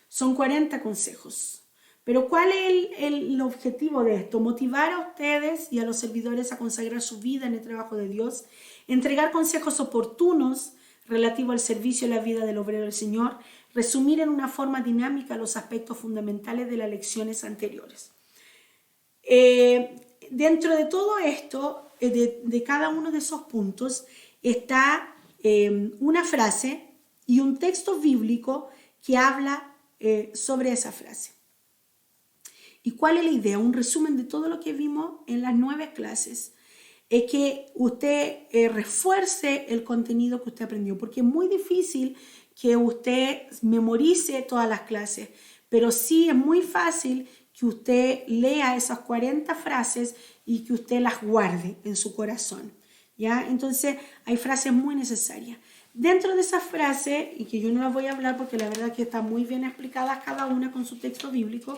Son 40 consejos. Pero ¿cuál es el objetivo de esto? Motivar a ustedes y a los servidores a consagrar su vida en el trabajo de Dios, entregar consejos oportunos relativo al servicio y la vida del obrero del Señor, resumir en una forma dinámica los aspectos fundamentales de las lecciones anteriores. Dentro de todo esto, de cada uno de esos puntos, está una frase y un texto bíblico que habla sobre esa frase. ¿Y cuál es la idea? Un resumen de todo lo que vimos en las 9 clases. Es que usted refuerce el contenido que usted aprendió, porque es muy difícil que usted memorice todas las clases, pero sí es muy fácil que usted lea esas 40 frases y que usted las guarde en su corazón, ¿ya? Entonces hay frases muy necesarias. Dentro de esas frases, y que yo no las voy a hablar porque la verdad que están muy bien explicadas cada una con su texto bíblico,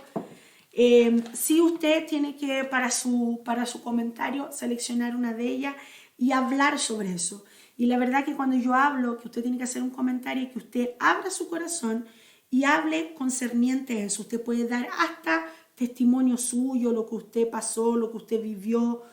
sí usted tiene que para su comentario seleccionar una de ellas y hablar sobre eso. Y la verdad que cuando yo hablo que usted tiene que hacer un comentario, que usted abra su corazón y hable concerniente a eso. Usted puede dar hasta testimonio suyo, lo que usted pasó, lo que usted vivió,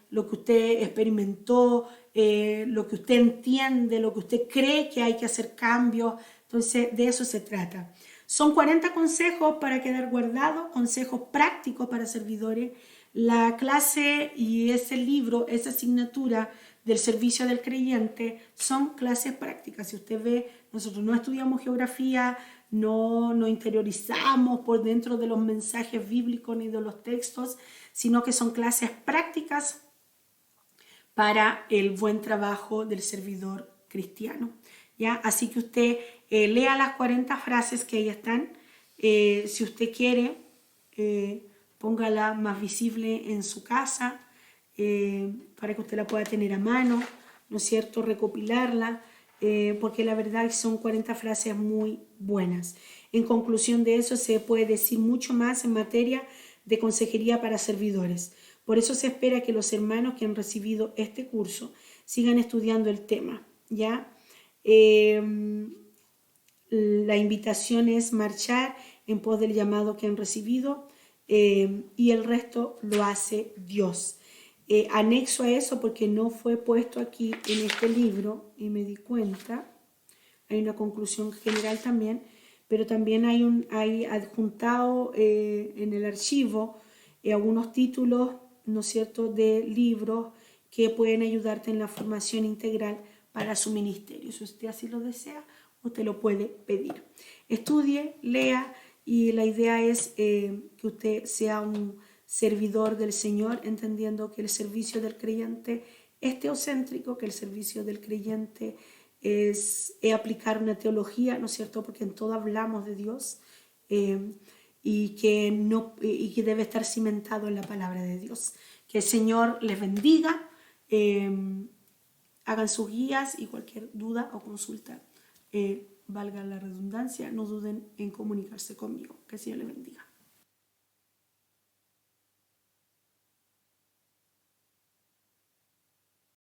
lo que usted experimentó, lo que usted entiende, lo que usted cree que hay que hacer cambios. Entonces de eso se trata. Son 40 consejos para quedar guardados, consejos prácticos para servidores. La clase y ese libro, esa asignatura del servicio del creyente son clases prácticas. Si usted ve, nosotros no estudiamos geografía, no nos interiorizamos por dentro de los mensajes bíblicos ni de los textos, sino que son clases prácticas para el buen trabajo del servidor cristiano, ¿ya? Así que usted lea las 40 frases que ahí están. Si usted quiere, póngala más visible en su casa para que usted la pueda tener a mano, ¿no es cierto? Recopilarla, porque la verdad son 40 frases muy buenas. En conclusión de eso, se puede decir mucho más en materia de consejería para servidores. Por eso se espera que los hermanos que han recibido este curso sigan estudiando el tema, ¿ya? La invitación es marchar en pos del llamado que han recibido y el resto lo hace Dios. Anexo a eso, porque no fue puesto aquí en este libro y me di cuenta, hay una conclusión general también, pero también hay adjuntado en el archivo algunos títulos, ¿no es cierto?, de libros que pueden ayudarte en la formación integral para su ministerio. Si usted así lo desea, usted lo puede pedir. Estudie, lea, y la idea es que usted sea un servidor del Señor, entendiendo que el servicio del creyente es teocéntrico, que el servicio del creyente es aplicar una teología, ¿no es cierto?, porque en todo hablamos de Dios, y que debe estar cimentado en la palabra de Dios. Que el Señor les bendiga, hagan sus guías, y cualquier duda o consulta, valga la redundancia, no duden en comunicarse conmigo. Que el Señor les bendiga.